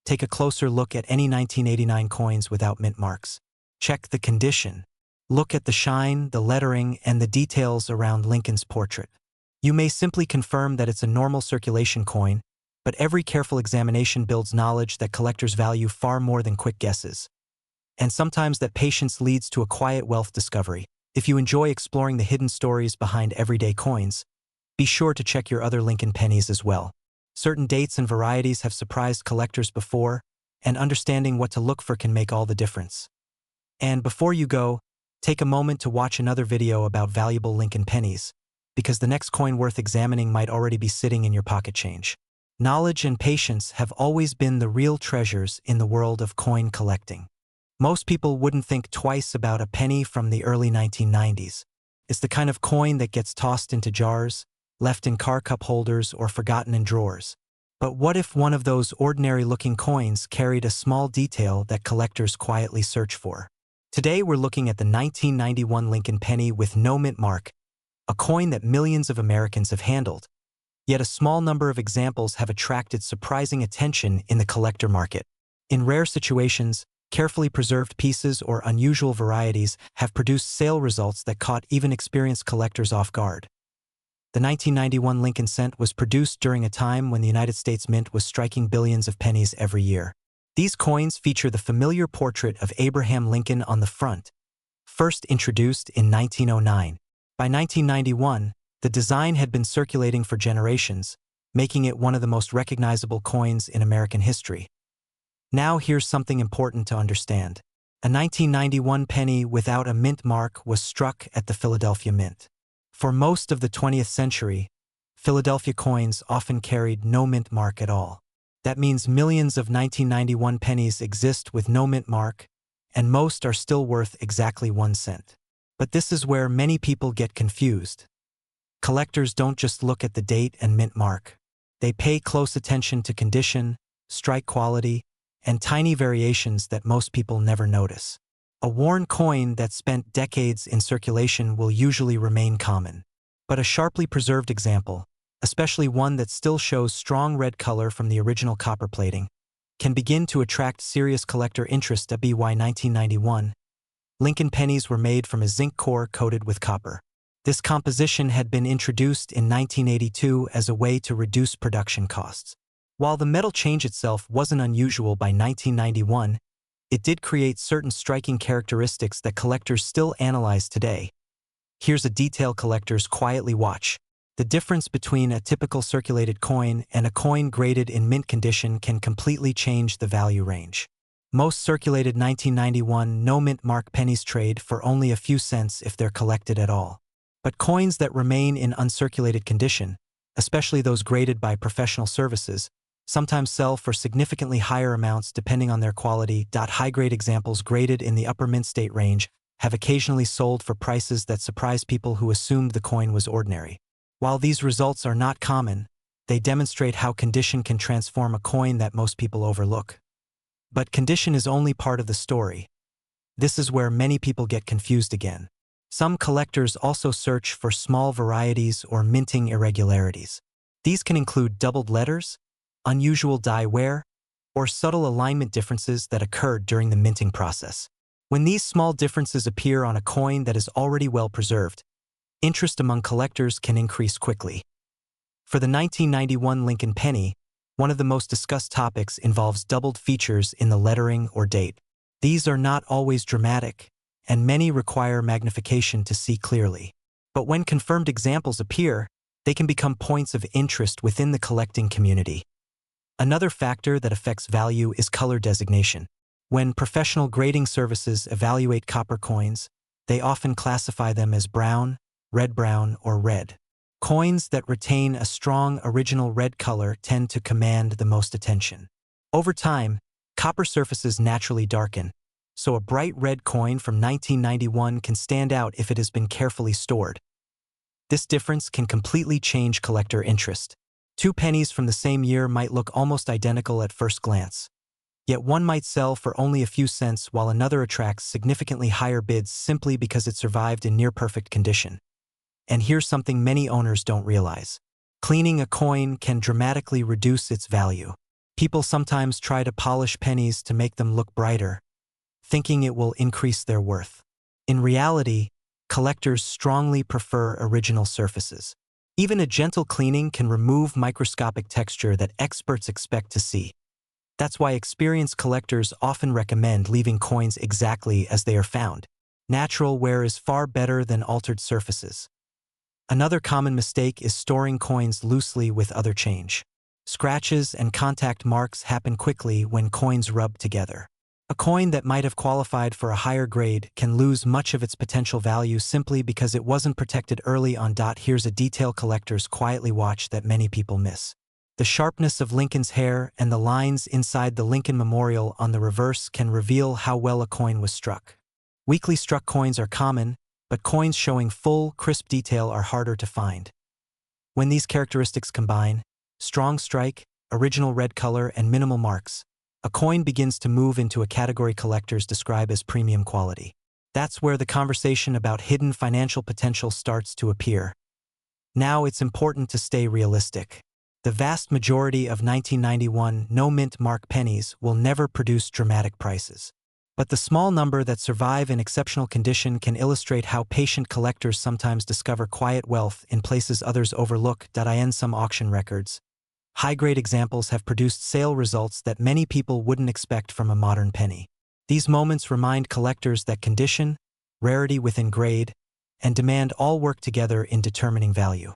take a closer look at any 1989 coins without mint marks. Check the condition. Look at the shine, the lettering, and the details around Lincoln's portrait. You may simply confirm that it's a normal circulation coin, but every careful examination builds knowledge that collectors value far more than quick guesses. And sometimes that patience leads to a quiet wealth discovery. If you enjoy exploring the hidden stories behind everyday coins, be sure to check your other Lincoln pennies as well. Certain dates and varieties have surprised collectors before, and understanding what to look for can make all the difference. And before you go, take a moment to watch another video about valuable Lincoln pennies, because the next coin worth examining might already be sitting in your pocket change. Knowledge and patience have always been the real treasures in the world of coin collecting. Most people wouldn't think twice about a penny from the early 1990s. It's the kind of coin that gets tossed into jars, left in car cup holders, or forgotten in drawers. But what if one of those ordinary-looking coins carried a small detail that collectors quietly search for? Today we're looking at the 1991 Lincoln penny with no mint mark, a coin that millions of Americans have handled. Yet a small number of examples have attracted surprising attention in the collector market. In rare situations, carefully preserved pieces or unusual varieties have produced sale results that caught even experienced collectors off guard. The 1991 Lincoln cent was produced during a time when the United States Mint was striking billions of pennies every year. These coins feature the familiar portrait of Abraham Lincoln on the front, first introduced in 1909. By 1991, the design had been circulating for generations, making it one of the most recognizable coins in American history. Now here's something important to understand. A 1991 penny without a mint mark was struck at the Philadelphia Mint. For most of the 20th century, Philadelphia coins often carried no mint mark at all. That means millions of 1991 pennies exist with no mint mark, and most are still worth exactly 1 cent. But this is where many people get confused. Collectors don't just look at the date and mint mark. They pay close attention to condition, strike quality, and tiny variations that most people never notice. A worn coin that spent decades in circulation will usually remain common. But a sharply preserved example, especially one that still shows strong red color from the original copper plating, can begin to attract serious collector interest. By 1991, Lincoln pennies were made from a zinc core coated with copper. This composition had been introduced in 1982 as a way to reduce production costs. While the metal change itself wasn't unusual by 1991, it did create certain striking characteristics that collectors still analyze today. Here's a detail collectors quietly watch. The difference between a typical circulated coin and a coin graded in mint condition can completely change the value range. Most circulated 1991 no-mint mark pennies trade for only a few cents if they're collected at all. But coins that remain in uncirculated condition, especially those graded by professional services, sometimes sell for significantly higher amounts depending on their quality. High-grade examples graded in the upper mint state range have occasionally sold for prices that surprise people who assumed the coin was ordinary. While these results are not common, they demonstrate how condition can transform a coin that most people overlook. But condition is only part of the story. This is where many people get confused again. Some collectors also search for small varieties or minting irregularities. These can include doubled letters, unusual die wear, or subtle alignment differences that occurred during the minting process. When these small differences appear on a coin that is already well preserved, interest among collectors can increase quickly. For the 1991 Lincoln penny, one of the most discussed topics involves doubled features in the lettering or date. These are not always dramatic, and many require magnification to see clearly. But when confirmed examples appear, they can become points of interest within the collecting community. Another factor that affects value is color designation. When professional grading services evaluate copper coins, they often classify them as brown, red-brown, or red. Coins that retain a strong original red color tend to command the most attention. Over time, copper surfaces naturally darken, so a bright red coin from 1991 can stand out if it has been carefully stored. This difference can completely change collector interest. Two pennies from the same year might look almost identical at first glance. Yet one might sell for only a few cents while another attracts significantly higher bids simply because it survived in near-perfect condition. And here's something many owners don't realize. Cleaning a coin can dramatically reduce its value. People sometimes try to polish pennies to make them look brighter, thinking it will increase their worth. In reality, collectors strongly prefer original surfaces. Even a gentle cleaning can remove microscopic texture that experts expect to see. That's why experienced collectors often recommend leaving coins exactly as they are found. Natural wear is far better than altered surfaces. Another common mistake is storing coins loosely with other change. Scratches and contact marks happen quickly when coins rub together. A coin that might have qualified for a higher grade can lose much of its potential value simply because it wasn't protected early on. Here's a detail collectors quietly watch that many people miss. The sharpness of Lincoln's hair and the lines inside the Lincoln Memorial on the reverse can reveal how well a coin was struck. Weakly struck coins are common, but coins showing full, crisp detail are harder to find. When these characteristics combine, strong strike, original red color, and minimal marks, a coin begins to move into a category collectors describe as premium quality. That's where the conversation about hidden financial potential starts to appear. Now it's important to stay realistic. The vast majority of 1991 no-mint mark pennies will never produce dramatic prices. But the small number that survive in exceptional condition can illustrate how patient collectors sometimes discover quiet wealth in places others overlook. In some auction records, high-grade examples have produced sale results that many people wouldn't expect from a modern penny. These moments remind collectors that condition, rarity within grade, and demand all work together in determining value.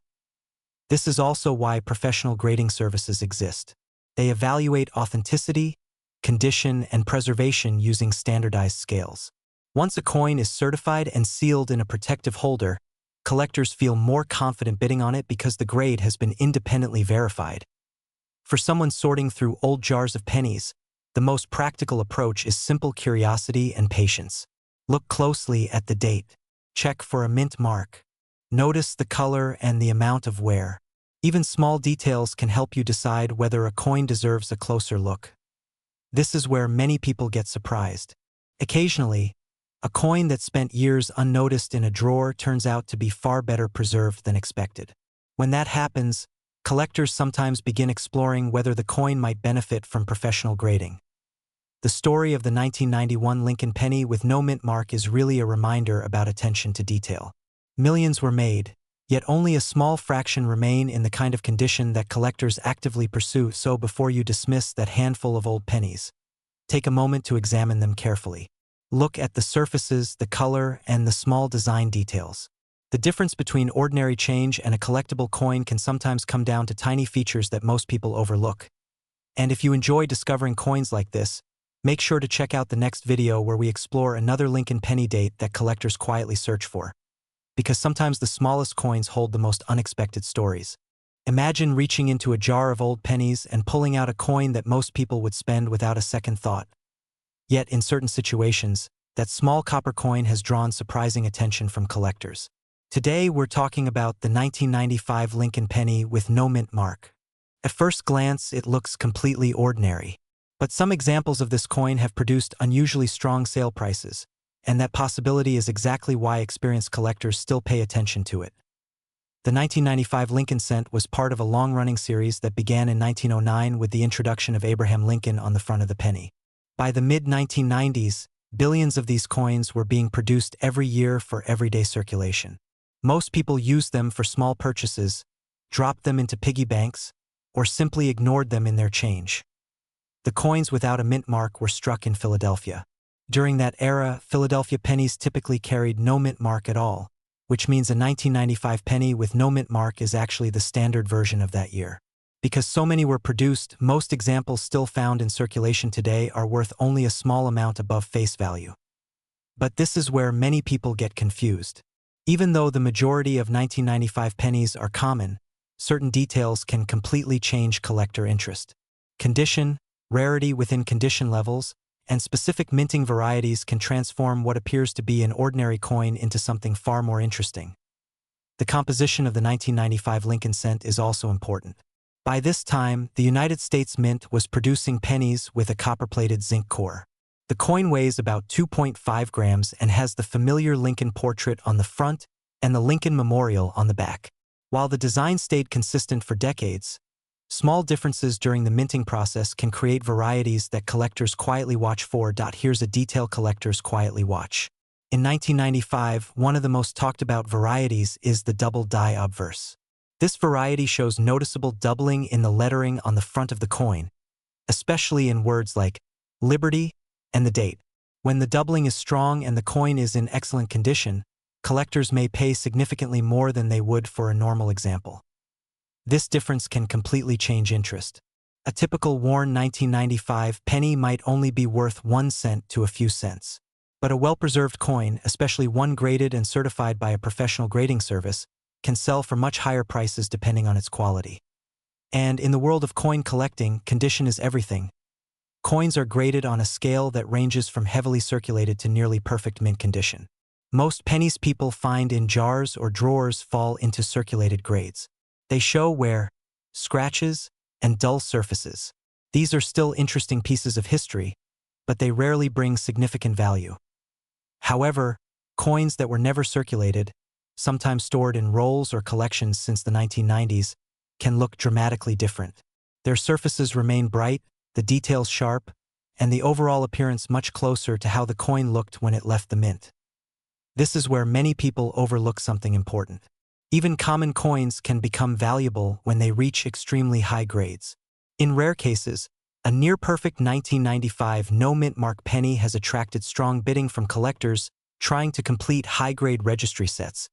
This is also why professional grading services exist. They evaluate authenticity, condition, and preservation using standardized scales. Once a coin is certified and sealed in a protective holder, collectors feel more confident bidding on it because the grade has been independently verified. For someone sorting through old jars of pennies, the most practical approach is simple curiosity and patience. Look closely at the date. Check for a mint mark. Notice the color and the amount of wear. Even small details can help you decide whether a coin deserves a closer look. This is where many people get surprised. Occasionally, a coin that spent years unnoticed in a drawer turns out to be far better preserved than expected. When that happens, collectors sometimes begin exploring whether the coin might benefit from professional grading. The story of the 1991 Lincoln penny with no mint mark is really a reminder about attention to detail. Millions were made, yet only a small fraction remain in the kind of condition that collectors actively pursue. So before you dismiss that handful of old pennies, take a moment to examine them carefully. Look at the surfaces, the color, and the small design details. The difference between ordinary change and a collectible coin can sometimes come down to tiny features that most people overlook. And if you enjoy discovering coins like this, make sure to check out the next video where we explore another Lincoln penny date that collectors quietly search for. Because sometimes the smallest coins hold the most unexpected stories. Imagine reaching into a jar of old pennies and pulling out a coin that most people would spend without a second thought. Yet in certain situations, that small copper coin has drawn surprising attention from collectors. Today we're talking about the 1995 Lincoln penny with no mint mark. At first glance, it looks completely ordinary. But some examples of this coin have produced unusually strong sale prices, and that possibility is exactly why experienced collectors still pay attention to it. The 1995 Lincoln cent was part of a long-running series that began in 1909 with the introduction of Abraham Lincoln on the front of the penny. By the mid-1990s, billions of these coins were being produced every year for everyday circulation. Most people used them for small purchases, dropped them into piggy banks, or simply ignored them in their change. The coins without a mint mark were struck in Philadelphia. During that era, Philadelphia pennies typically carried no mint mark at all, which means a 1995 penny with no mint mark is actually the standard version of that year. Because so many were produced, most examples still found in circulation today are worth only a small amount above face value. But this is where many people get confused. Even though the majority of 1995 pennies are common, certain details can completely change collector interest. Condition, rarity within condition levels, and specific minting varieties can transform what appears to be an ordinary coin into something far more interesting. The composition of the 1995 Lincoln cent is also important. By this time, the United States Mint was producing pennies with a copper-plated zinc core. The coin weighs about 2.5 grams and has the familiar Lincoln portrait on the front and the Lincoln Memorial on the back. While the design stayed consistent for decades, small differences during the minting process can create varieties that collectors quietly watch for. Here's a detail collectors quietly watch. In 1995, one of the most talked about varieties is the double die obverse. This variety shows noticeable doubling in the lettering on the front of the coin, especially in words like liberty and the date. When the doubling is strong and the coin is in excellent condition, collectors may pay significantly more than they would for a normal example. This difference can completely change interest. A typical worn 1995 penny might only be worth 1 cent to a few cents. But a well-preserved coin, especially one graded and certified by a professional grading service, can sell for much higher prices depending on its quality. And in the world of coin collecting, condition is everything. Coins are graded on a scale that ranges from heavily circulated to nearly perfect mint condition. Most pennies people find in jars or drawers fall into circulated grades. They show wear, scratches, and dull surfaces. These are still interesting pieces of history, but they rarely bring significant value. However, coins that were never circulated, sometimes stored in rolls or collections since the 1990s, can look dramatically different. Their surfaces remain bright, the details sharp, and the overall appearance much closer to how the coin looked when it left the mint. This is where many people overlook something important. Even common coins can become valuable when they reach extremely high grades. In rare cases, a near-perfect 1995 no-mint mark penny has attracted strong bidding from collectors trying to complete high-grade registry sets.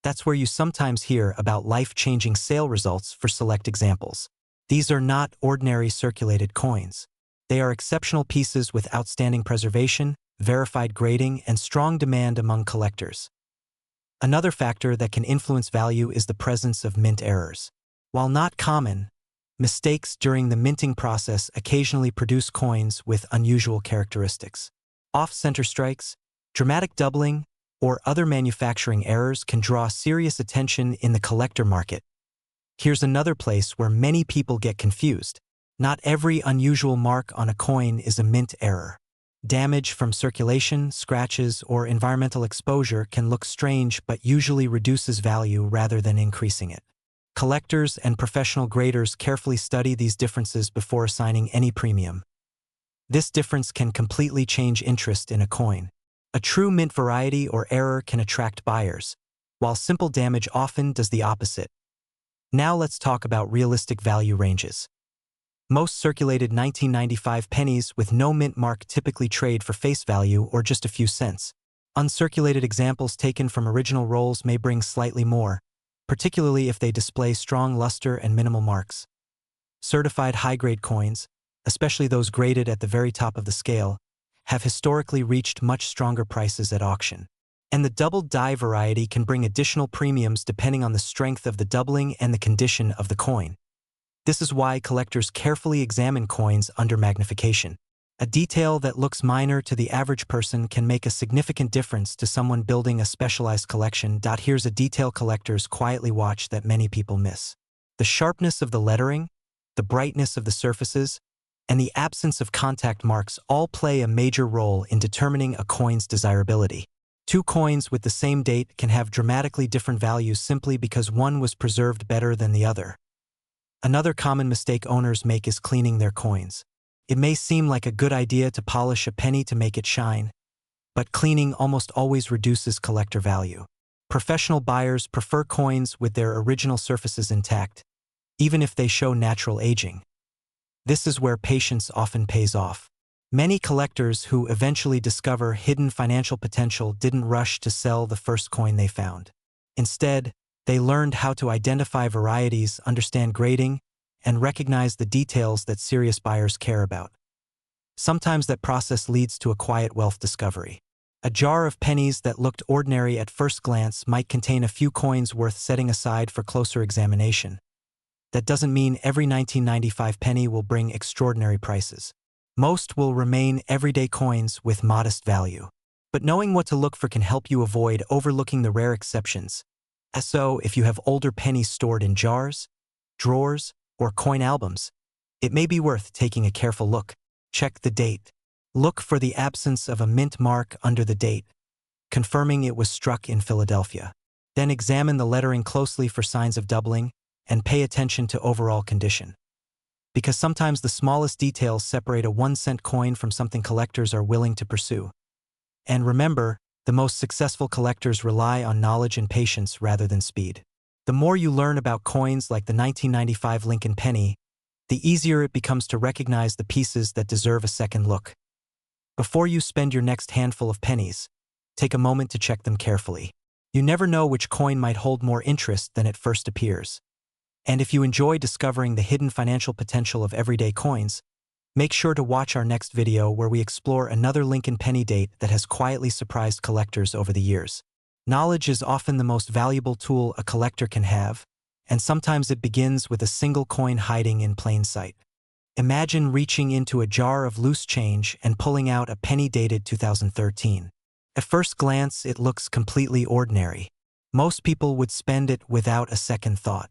That's where you sometimes hear about life-changing sale results for select examples. These are not ordinary circulated coins. They are exceptional pieces with outstanding preservation, verified grading, and strong demand among collectors. Another factor that can influence value is the presence of mint errors. While not common, mistakes during the minting process occasionally produce coins with unusual characteristics. Off-center strikes, dramatic doubling, or other manufacturing errors can draw serious attention in the collector market. Here's another place where many people get confused. Not every unusual mark on a coin is a mint error. Damage from circulation, scratches, or environmental exposure can look strange but usually reduces value rather than increasing it. Collectors and professional graders carefully study these differences before assigning any premium. This difference can completely change interest in a coin. A true mint variety or error can attract buyers, while simple damage often does the opposite. Now let's talk about realistic value ranges. Most circulated 1995 pennies with no mint mark typically trade for face value or just a few cents. Uncirculated examples taken from original rolls may bring slightly more, particularly if they display strong luster and minimal marks. Certified high-grade coins, especially those graded at the very top of the scale, have historically reached much stronger prices at auction. And the double die variety can bring additional premiums depending on the strength of the doubling and the condition of the coin. This is why collectors carefully examine coins under magnification. A detail that looks minor to the average person can make a significant difference to someone building a specialized collection. Here's a detail collectors quietly watch that many people miss. The sharpness of the lettering, the brightness of the surfaces, and the absence of contact marks all play a major role in determining a coin's desirability. Two coins with the same date can have dramatically different values simply because one was preserved better than the other. Another common mistake owners make is cleaning their coins. It may seem like a good idea to polish a penny to make it shine, but cleaning almost always reduces collector value. Professional buyers prefer coins with their original surfaces intact, even if they show natural aging. This is where patience often pays off. Many collectors who eventually discover hidden financial potential didn't rush to sell the first coin they found. Instead, they learned how to identify varieties, understand grading, and recognize the details that serious buyers care about. Sometimes that process leads to a quiet wealth discovery. A jar of pennies that looked ordinary at first glance might contain a few coins worth setting aside for closer examination. That doesn't mean every 1995 penny will bring extraordinary prices. Most will remain everyday coins with modest value. But knowing what to look for can help you avoid overlooking the rare exceptions. So, if you have older pennies stored in jars, drawers, or coin albums, it may be worth taking a careful look. Check the date. Look for the absence of a mint mark under the date, confirming it was struck in Philadelphia. Then examine the lettering closely for signs of doubling, and pay attention to overall condition. Because sometimes the smallest details separate a 1-cent coin from something collectors are willing to pursue. And remember, the most successful collectors rely on knowledge and patience rather than speed. The more you learn about coins like the 1995 Lincoln penny, the easier it becomes to recognize the pieces that deserve a second look. Before you spend your next handful of pennies, take a moment to check them carefully. You never know which coin might hold more interest than it first appears. And if you enjoy discovering the hidden financial potential of everyday coins, make sure to watch our next video where we explore another Lincoln penny date that has quietly surprised collectors over the years. Knowledge is often the most valuable tool a collector can have, and sometimes it begins with a single coin hiding in plain sight. Imagine reaching into a jar of loose change and pulling out a penny dated 2013. At first glance, it looks completely ordinary. Most people would spend it without a second thought.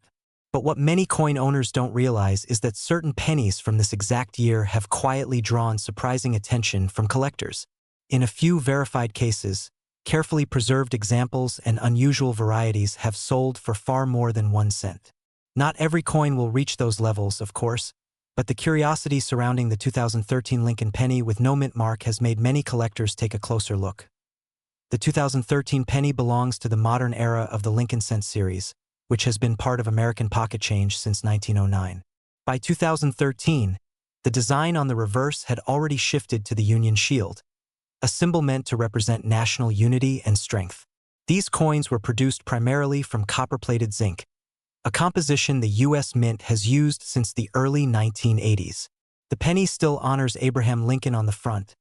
But what many coin owners don't realize is that certain pennies from this exact year have quietly drawn surprising attention from collectors. In a few verified cases, carefully preserved examples and unusual varieties have sold for far more than 1 cent. Not every coin will reach those levels, of course, but the curiosity surrounding the 2013 Lincoln penny with no mint mark has made many collectors take a closer look. The 2013 penny belongs to the modern era of the Lincoln cent series, which has been part of American pocket change since 1909. By 2013, the design on the reverse had already shifted to the Union shield, a symbol meant to represent national unity and strength. These coins were produced primarily from copper-plated zinc, a composition the U.S. Mint has used since the early 1980s. The penny still honors Abraham Lincoln on the front,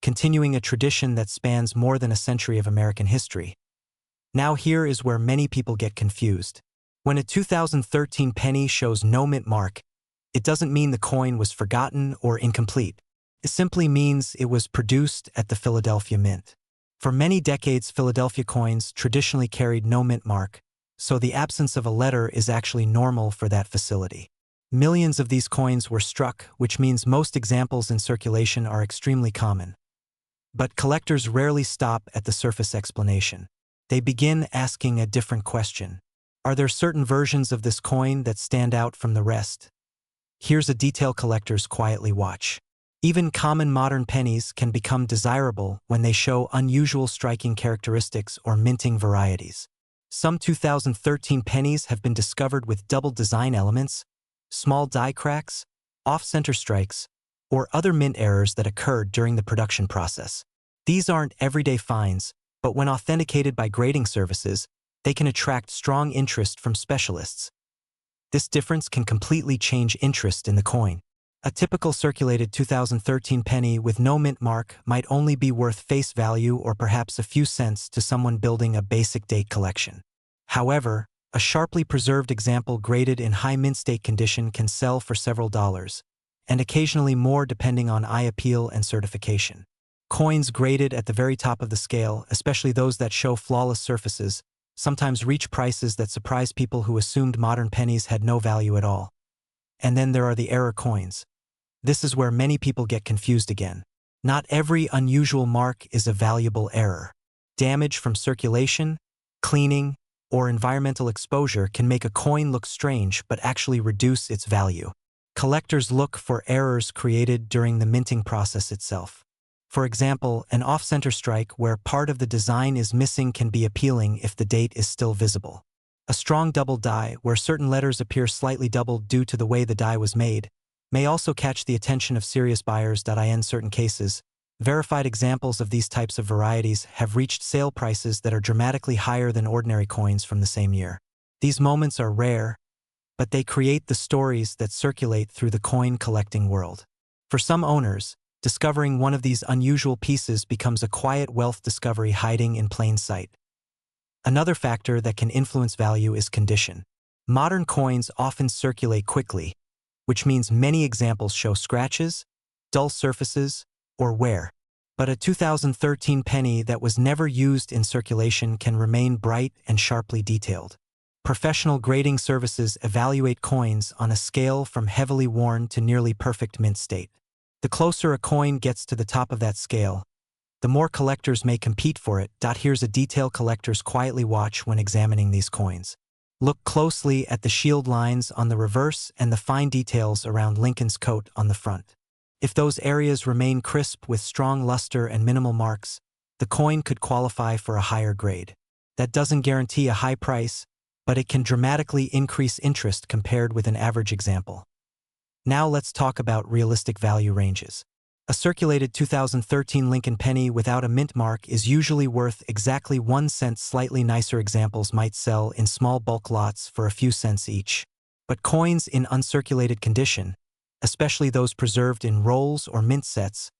continuing a tradition that spans more than a century of American history. Now here is where many people get confused. When a 2013 penny shows no mint mark, it doesn't mean the coin was forgotten or incomplete. It simply means it was produced at the Philadelphia Mint. For many decades, Philadelphia coins traditionally carried no mint mark, so the absence of a letter is actually normal for that facility. Millions of these coins were struck, which means most examples in circulation are extremely common. But collectors rarely stop at the surface explanation. They begin asking a different question. Are there certain versions of this coin that stand out from the rest? Here's a detail collectors quietly watch. Even common modern pennies can become desirable when they show unusual striking characteristics or minting varieties. Some 2013 pennies have been discovered with double design elements, small die cracks, off-center strikes, or other mint errors that occurred during the production process. These aren't everyday finds, but when authenticated by grading services, they can attract strong interest from specialists. This difference can completely change interest in the coin. A typical circulated 2013 penny with no mint mark might only be worth face value or perhaps a few cents to someone building a basic date collection. However, a sharply preserved example graded in high mint state condition can sell for several dollars, and occasionally more depending on eye appeal and certification. Coins graded at the very top of the scale, especially those that show flawless surfaces, sometimes reach prices that surprise people who assumed modern pennies had no value at all. And then there are the error coins. This is where many people get confused again. Not every unusual mark is a valuable error. Damage from circulation, cleaning, or environmental exposure can make a coin look strange but actually reduce its value. Collectors look for errors created during the minting process itself. For example, an off-center strike where part of the design is missing can be appealing if the date is still visible. A strong double die, where certain letters appear slightly doubled due to the way the die was made, may also catch the attention of serious buyers. In certain cases, verified examples of these types of varieties have reached sale prices that are dramatically higher than ordinary coins from the same year. These moments are rare, but they create the stories that circulate through the coin collecting world. For some owners, Discovering one of these unusual pieces becomes a quiet wealth discovery hiding in plain sight. Another factor that can influence value is condition. Modern coins often circulate quickly, which means many examples show scratches, dull surfaces, or wear. But a 2013 penny that was never used in circulation can remain bright and sharply detailed. Professional grading services evaluate coins on a scale from heavily worn to nearly perfect mint state. The closer a coin gets to the top of that scale, the more collectors may compete for it. Here's a detail collectors quietly watch when examining these coins. Look closely at the shield lines on the reverse and the fine details around Lincoln's coat on the front. If those areas remain crisp with strong luster and minimal marks, the coin could qualify for a higher grade. That doesn't guarantee a high price, but it can dramatically increase interest compared with an average example. Now let's talk about realistic value ranges. A circulated 2013 Lincoln penny without a mint mark is usually worth exactly 1 cent. Slightly nicer examples might sell in small bulk lots for a few cents each. But coins in uncirculated condition, especially those preserved in rolls or mint sets,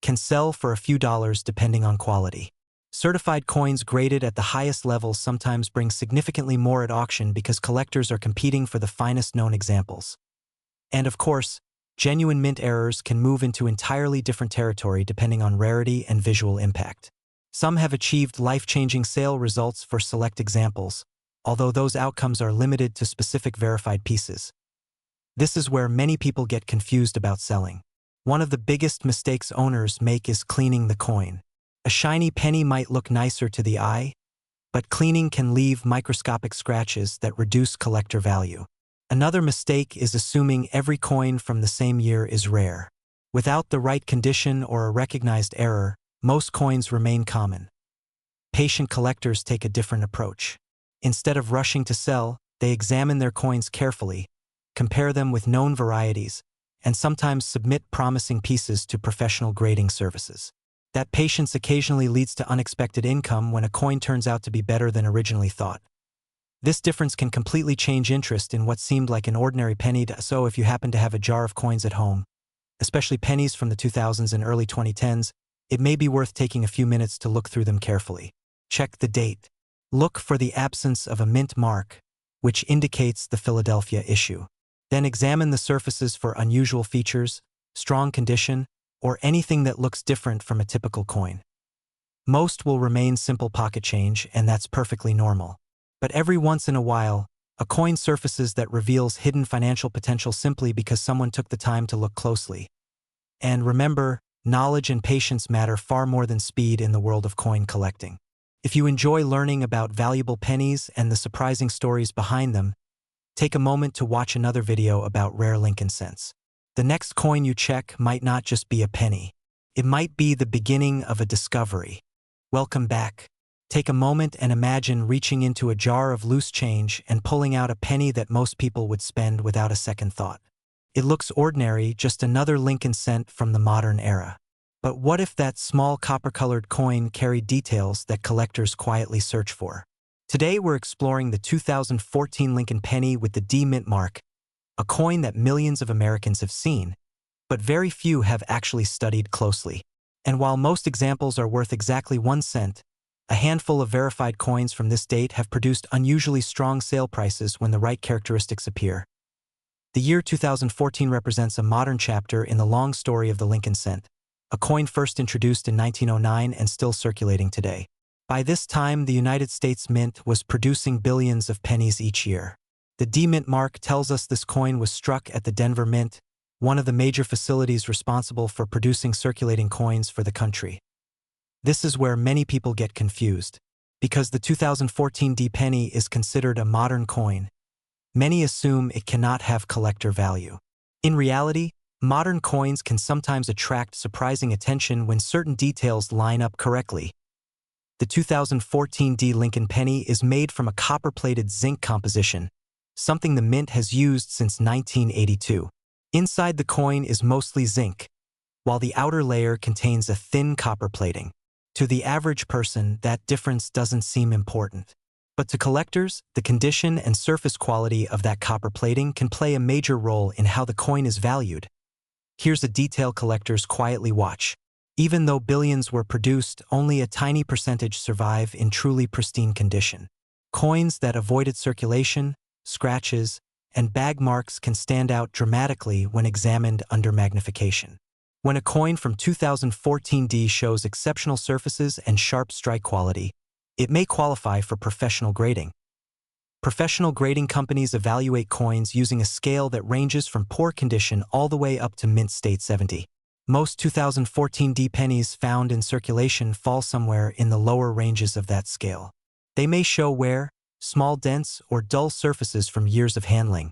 can sell for a few dollars depending on quality. Certified coins graded at the highest levels sometimes bring significantly more at auction because collectors are competing for the finest known examples. And of course, genuine mint errors can move into entirely different territory depending on rarity and visual impact. Some have achieved life-changing sale results for select examples, although those outcomes are limited to specific verified pieces. This is where many people get confused about selling. One of the biggest mistakes owners make is cleaning the coin. A shiny penny might look nicer to the eye, but cleaning can leave microscopic scratches that reduce collector value. Another mistake is assuming every coin from the same year is rare. Without the right condition or a recognized error, most coins remain common. Patient collectors take a different approach. Instead of rushing to sell, they examine their coins carefully, compare them with known varieties, and sometimes submit promising pieces to professional grading services. That patience occasionally leads to unexpected income when a coin turns out to be better than originally thought. This difference can completely change interest in what seemed like an ordinary penny. So if you happen to have a jar of coins at home, especially pennies from the 2000s and early 2010s, it may be worth taking a few minutes to look through them carefully. Check the date. Look for the absence of a mint mark, which indicates the Philadelphia issue. Then examine the surfaces for unusual features, strong condition, or anything that looks different from a typical coin. Most will remain simple pocket change, and that's perfectly normal. But every once in a while, a coin surfaces that reveals hidden financial potential simply because someone took the time to look closely. And remember, knowledge and patience matter far more than speed in the world of coin collecting. If you enjoy learning about valuable pennies and the surprising stories behind them, take a moment to watch another video about rare Lincoln cents. The next coin you check might not just be a penny. It might be the beginning of a discovery. Welcome back. Take a moment and imagine reaching into a jar of loose change and pulling out a penny that most people would spend without a second thought. It looks ordinary, just another Lincoln cent from the modern era. But what if that small copper-colored coin carried details that collectors quietly search for? Today we're exploring the 2014 Lincoln penny with the D mint mark, a coin that millions of Americans have seen, but very few have actually studied closely. And while most examples are worth exactly 1 cent, a handful of verified coins from this date have produced unusually strong sale prices when the right characteristics appear. The year 2014 represents a modern chapter in the long story of the Lincoln cent, a coin first introduced in 1909 and still circulating today. By this time, the United States Mint was producing billions of pennies each year. The D mint mark tells us this coin was struck at the Denver Mint, one of the major facilities responsible for producing circulating coins for the country. This is where many people get confused. Because the 2014 D penny is considered a modern coin, many assume it cannot have collector value. In reality, modern coins can sometimes attract surprising attention when certain details line up correctly. The 2014 D Lincoln penny is made from a copper-plated zinc composition, something the Mint has used since 1982. Inside the coin is mostly zinc, while the outer layer contains a thin copper plating. To the average person, that difference doesn't seem important. But to collectors, the condition and surface quality of that copper plating can play a major role in how the coin is valued. Here's a detail collectors quietly watch. Even though billions were produced, only a tiny percentage survive in truly pristine condition. Coins that avoided circulation, scratches, and bag marks can stand out dramatically when examined under magnification. When a coin from 2014D shows exceptional surfaces and sharp strike quality, it may qualify for professional grading. Professional grading companies evaluate coins using a scale that ranges from poor condition all the way up to mint state 70. Most 2014D pennies found in circulation fall somewhere in the lower ranges of that scale. They may show wear, small dents, or dull surfaces from years of handling.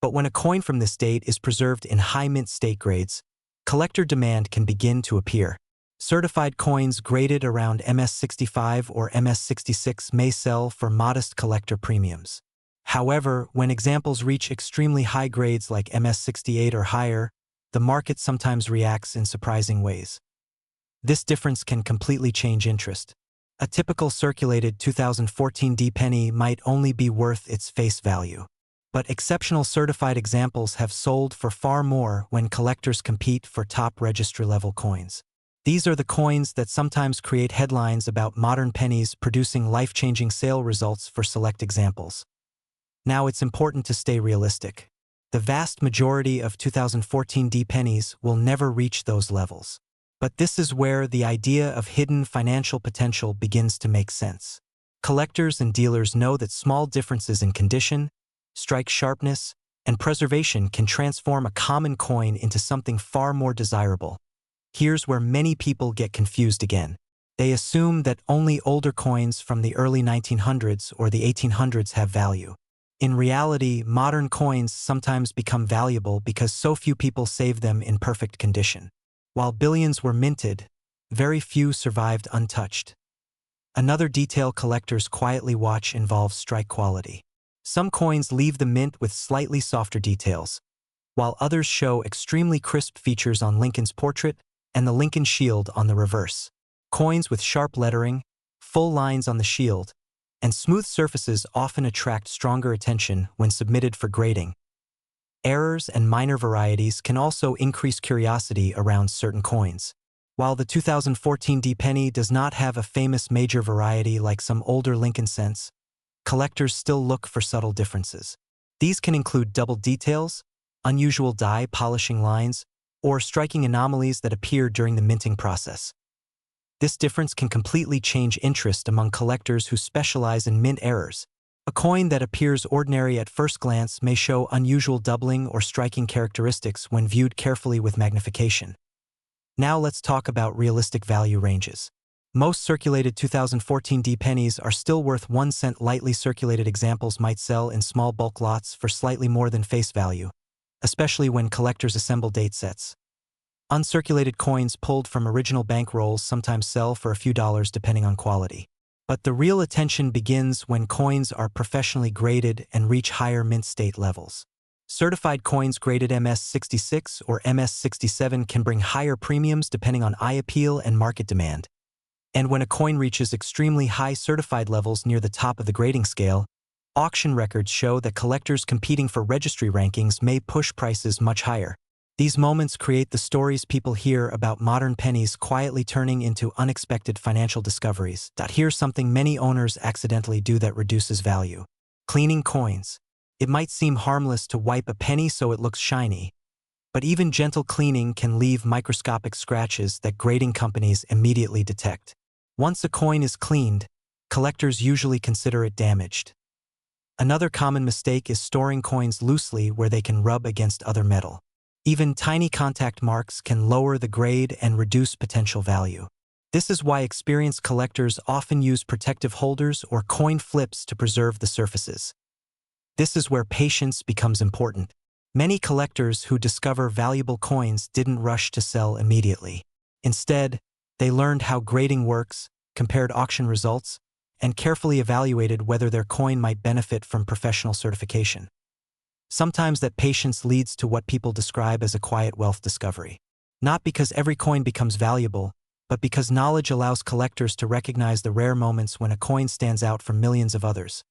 But when a coin from this date is preserved in high mint state grades, collector demand can begin to appear. Certified coins graded around MS65 or MS66 may sell for modest collector premiums. However, when examples reach extremely high grades like MS68 or higher, the market sometimes reacts in surprising ways. This difference can completely change interest. A typical circulated 2014D penny might only be worth its face value. But exceptional certified examples have sold for far more when collectors compete for top registry-level coins. These are the coins that sometimes create headlines about modern pennies producing life-changing sale results for select examples. Now it's important to stay realistic. The vast majority of 2014D pennies will never reach those levels. But this is where the idea of hidden financial potential begins to make sense. Collectors and dealers know that small differences in condition, strike sharpness, and preservation can transform a common coin into something far more desirable. Here's where many people get confused again. They assume that only older coins from the early 1900s or the 1800s have value. In reality, modern coins sometimes become valuable because so few people save them in perfect condition. While billions were minted, very few survived untouched. Another detail collectors quietly watch involves strike quality. Some coins leave the mint with slightly softer details, while others show extremely crisp features on Lincoln's portrait and the Lincoln shield on the reverse. Coins with sharp lettering, full lines on the shield, and smooth surfaces often attract stronger attention when submitted for grading. Errors and minor varieties can also increase curiosity around certain coins. While the 2014D penny does not have a famous major variety like some older Lincoln cents, collectors still look for subtle differences. These can include double details, unusual die polishing lines, or striking anomalies that appear during the minting process. This difference can completely change interest among collectors who specialize in mint errors. A coin that appears ordinary at first glance may show unusual doubling or striking characteristics when viewed carefully with magnification. Now let's talk about realistic value ranges. Most circulated 2014D pennies are still worth 1 cent. Lightly circulated examples might sell in small bulk lots for slightly more than face value, especially when collectors assemble date sets. Uncirculated coins pulled from original bank rolls sometimes sell for a few dollars depending on quality. But the real attention begins when coins are professionally graded and reach higher mint state levels. Certified coins graded MS66 or MS67 can bring higher premiums depending on eye appeal and market demand. And when a coin reaches extremely high certified levels near the top of the grading scale, auction records show that collectors competing for registry rankings may push prices much higher. These moments create the stories people hear about modern pennies quietly turning into unexpected financial discoveries. Here's something many owners accidentally do that reduces value. Cleaning coins. It might seem harmless to wipe a penny so it looks shiny, but even gentle cleaning can leave microscopic scratches that grading companies immediately detect. Once a coin is cleaned, collectors usually consider it damaged. Another common mistake is storing coins loosely where they can rub against other metal. Even tiny contact marks can lower the grade and reduce potential value. This is why experienced collectors often use protective holders or coin flips to preserve the surfaces. This is where patience becomes important. Many collectors who discover valuable coins didn't rush to sell immediately. Instead, they learned how grading works, compared auction results, and carefully evaluated whether their coin might benefit from professional certification. Sometimes that patience leads to what people describe as a quiet wealth discovery. Not because every coin becomes valuable, but because knowledge allows collectors to recognize the rare moments when a coin stands out from millions of others.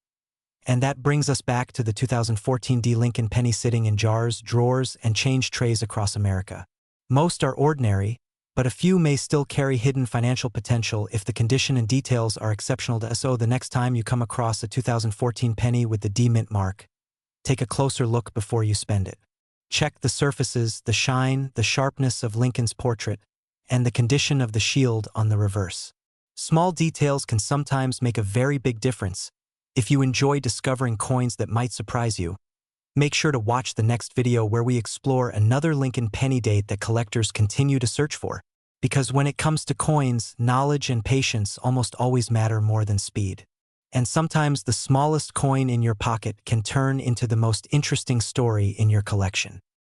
And that brings us back to the 2014D Lincoln penny sitting in jars, drawers, and change trays across America. Most are ordinary, but a few may still carry hidden financial potential if the condition and details are exceptional. So the next time you come across a 2014 penny with the D mint mark, take a closer look before you spend it. Check the surfaces, the shine, the sharpness of Lincoln's portrait, and the condition of the shield on the reverse. Small details can sometimes make a very big difference. If you enjoy discovering coins that might surprise you, make sure to watch the next video where we explore another Lincoln penny date that collectors continue to search for. Because when it comes to coins, knowledge and patience almost always matter more than speed. And sometimes the smallest coin in your pocket can turn into the most interesting story in your collection.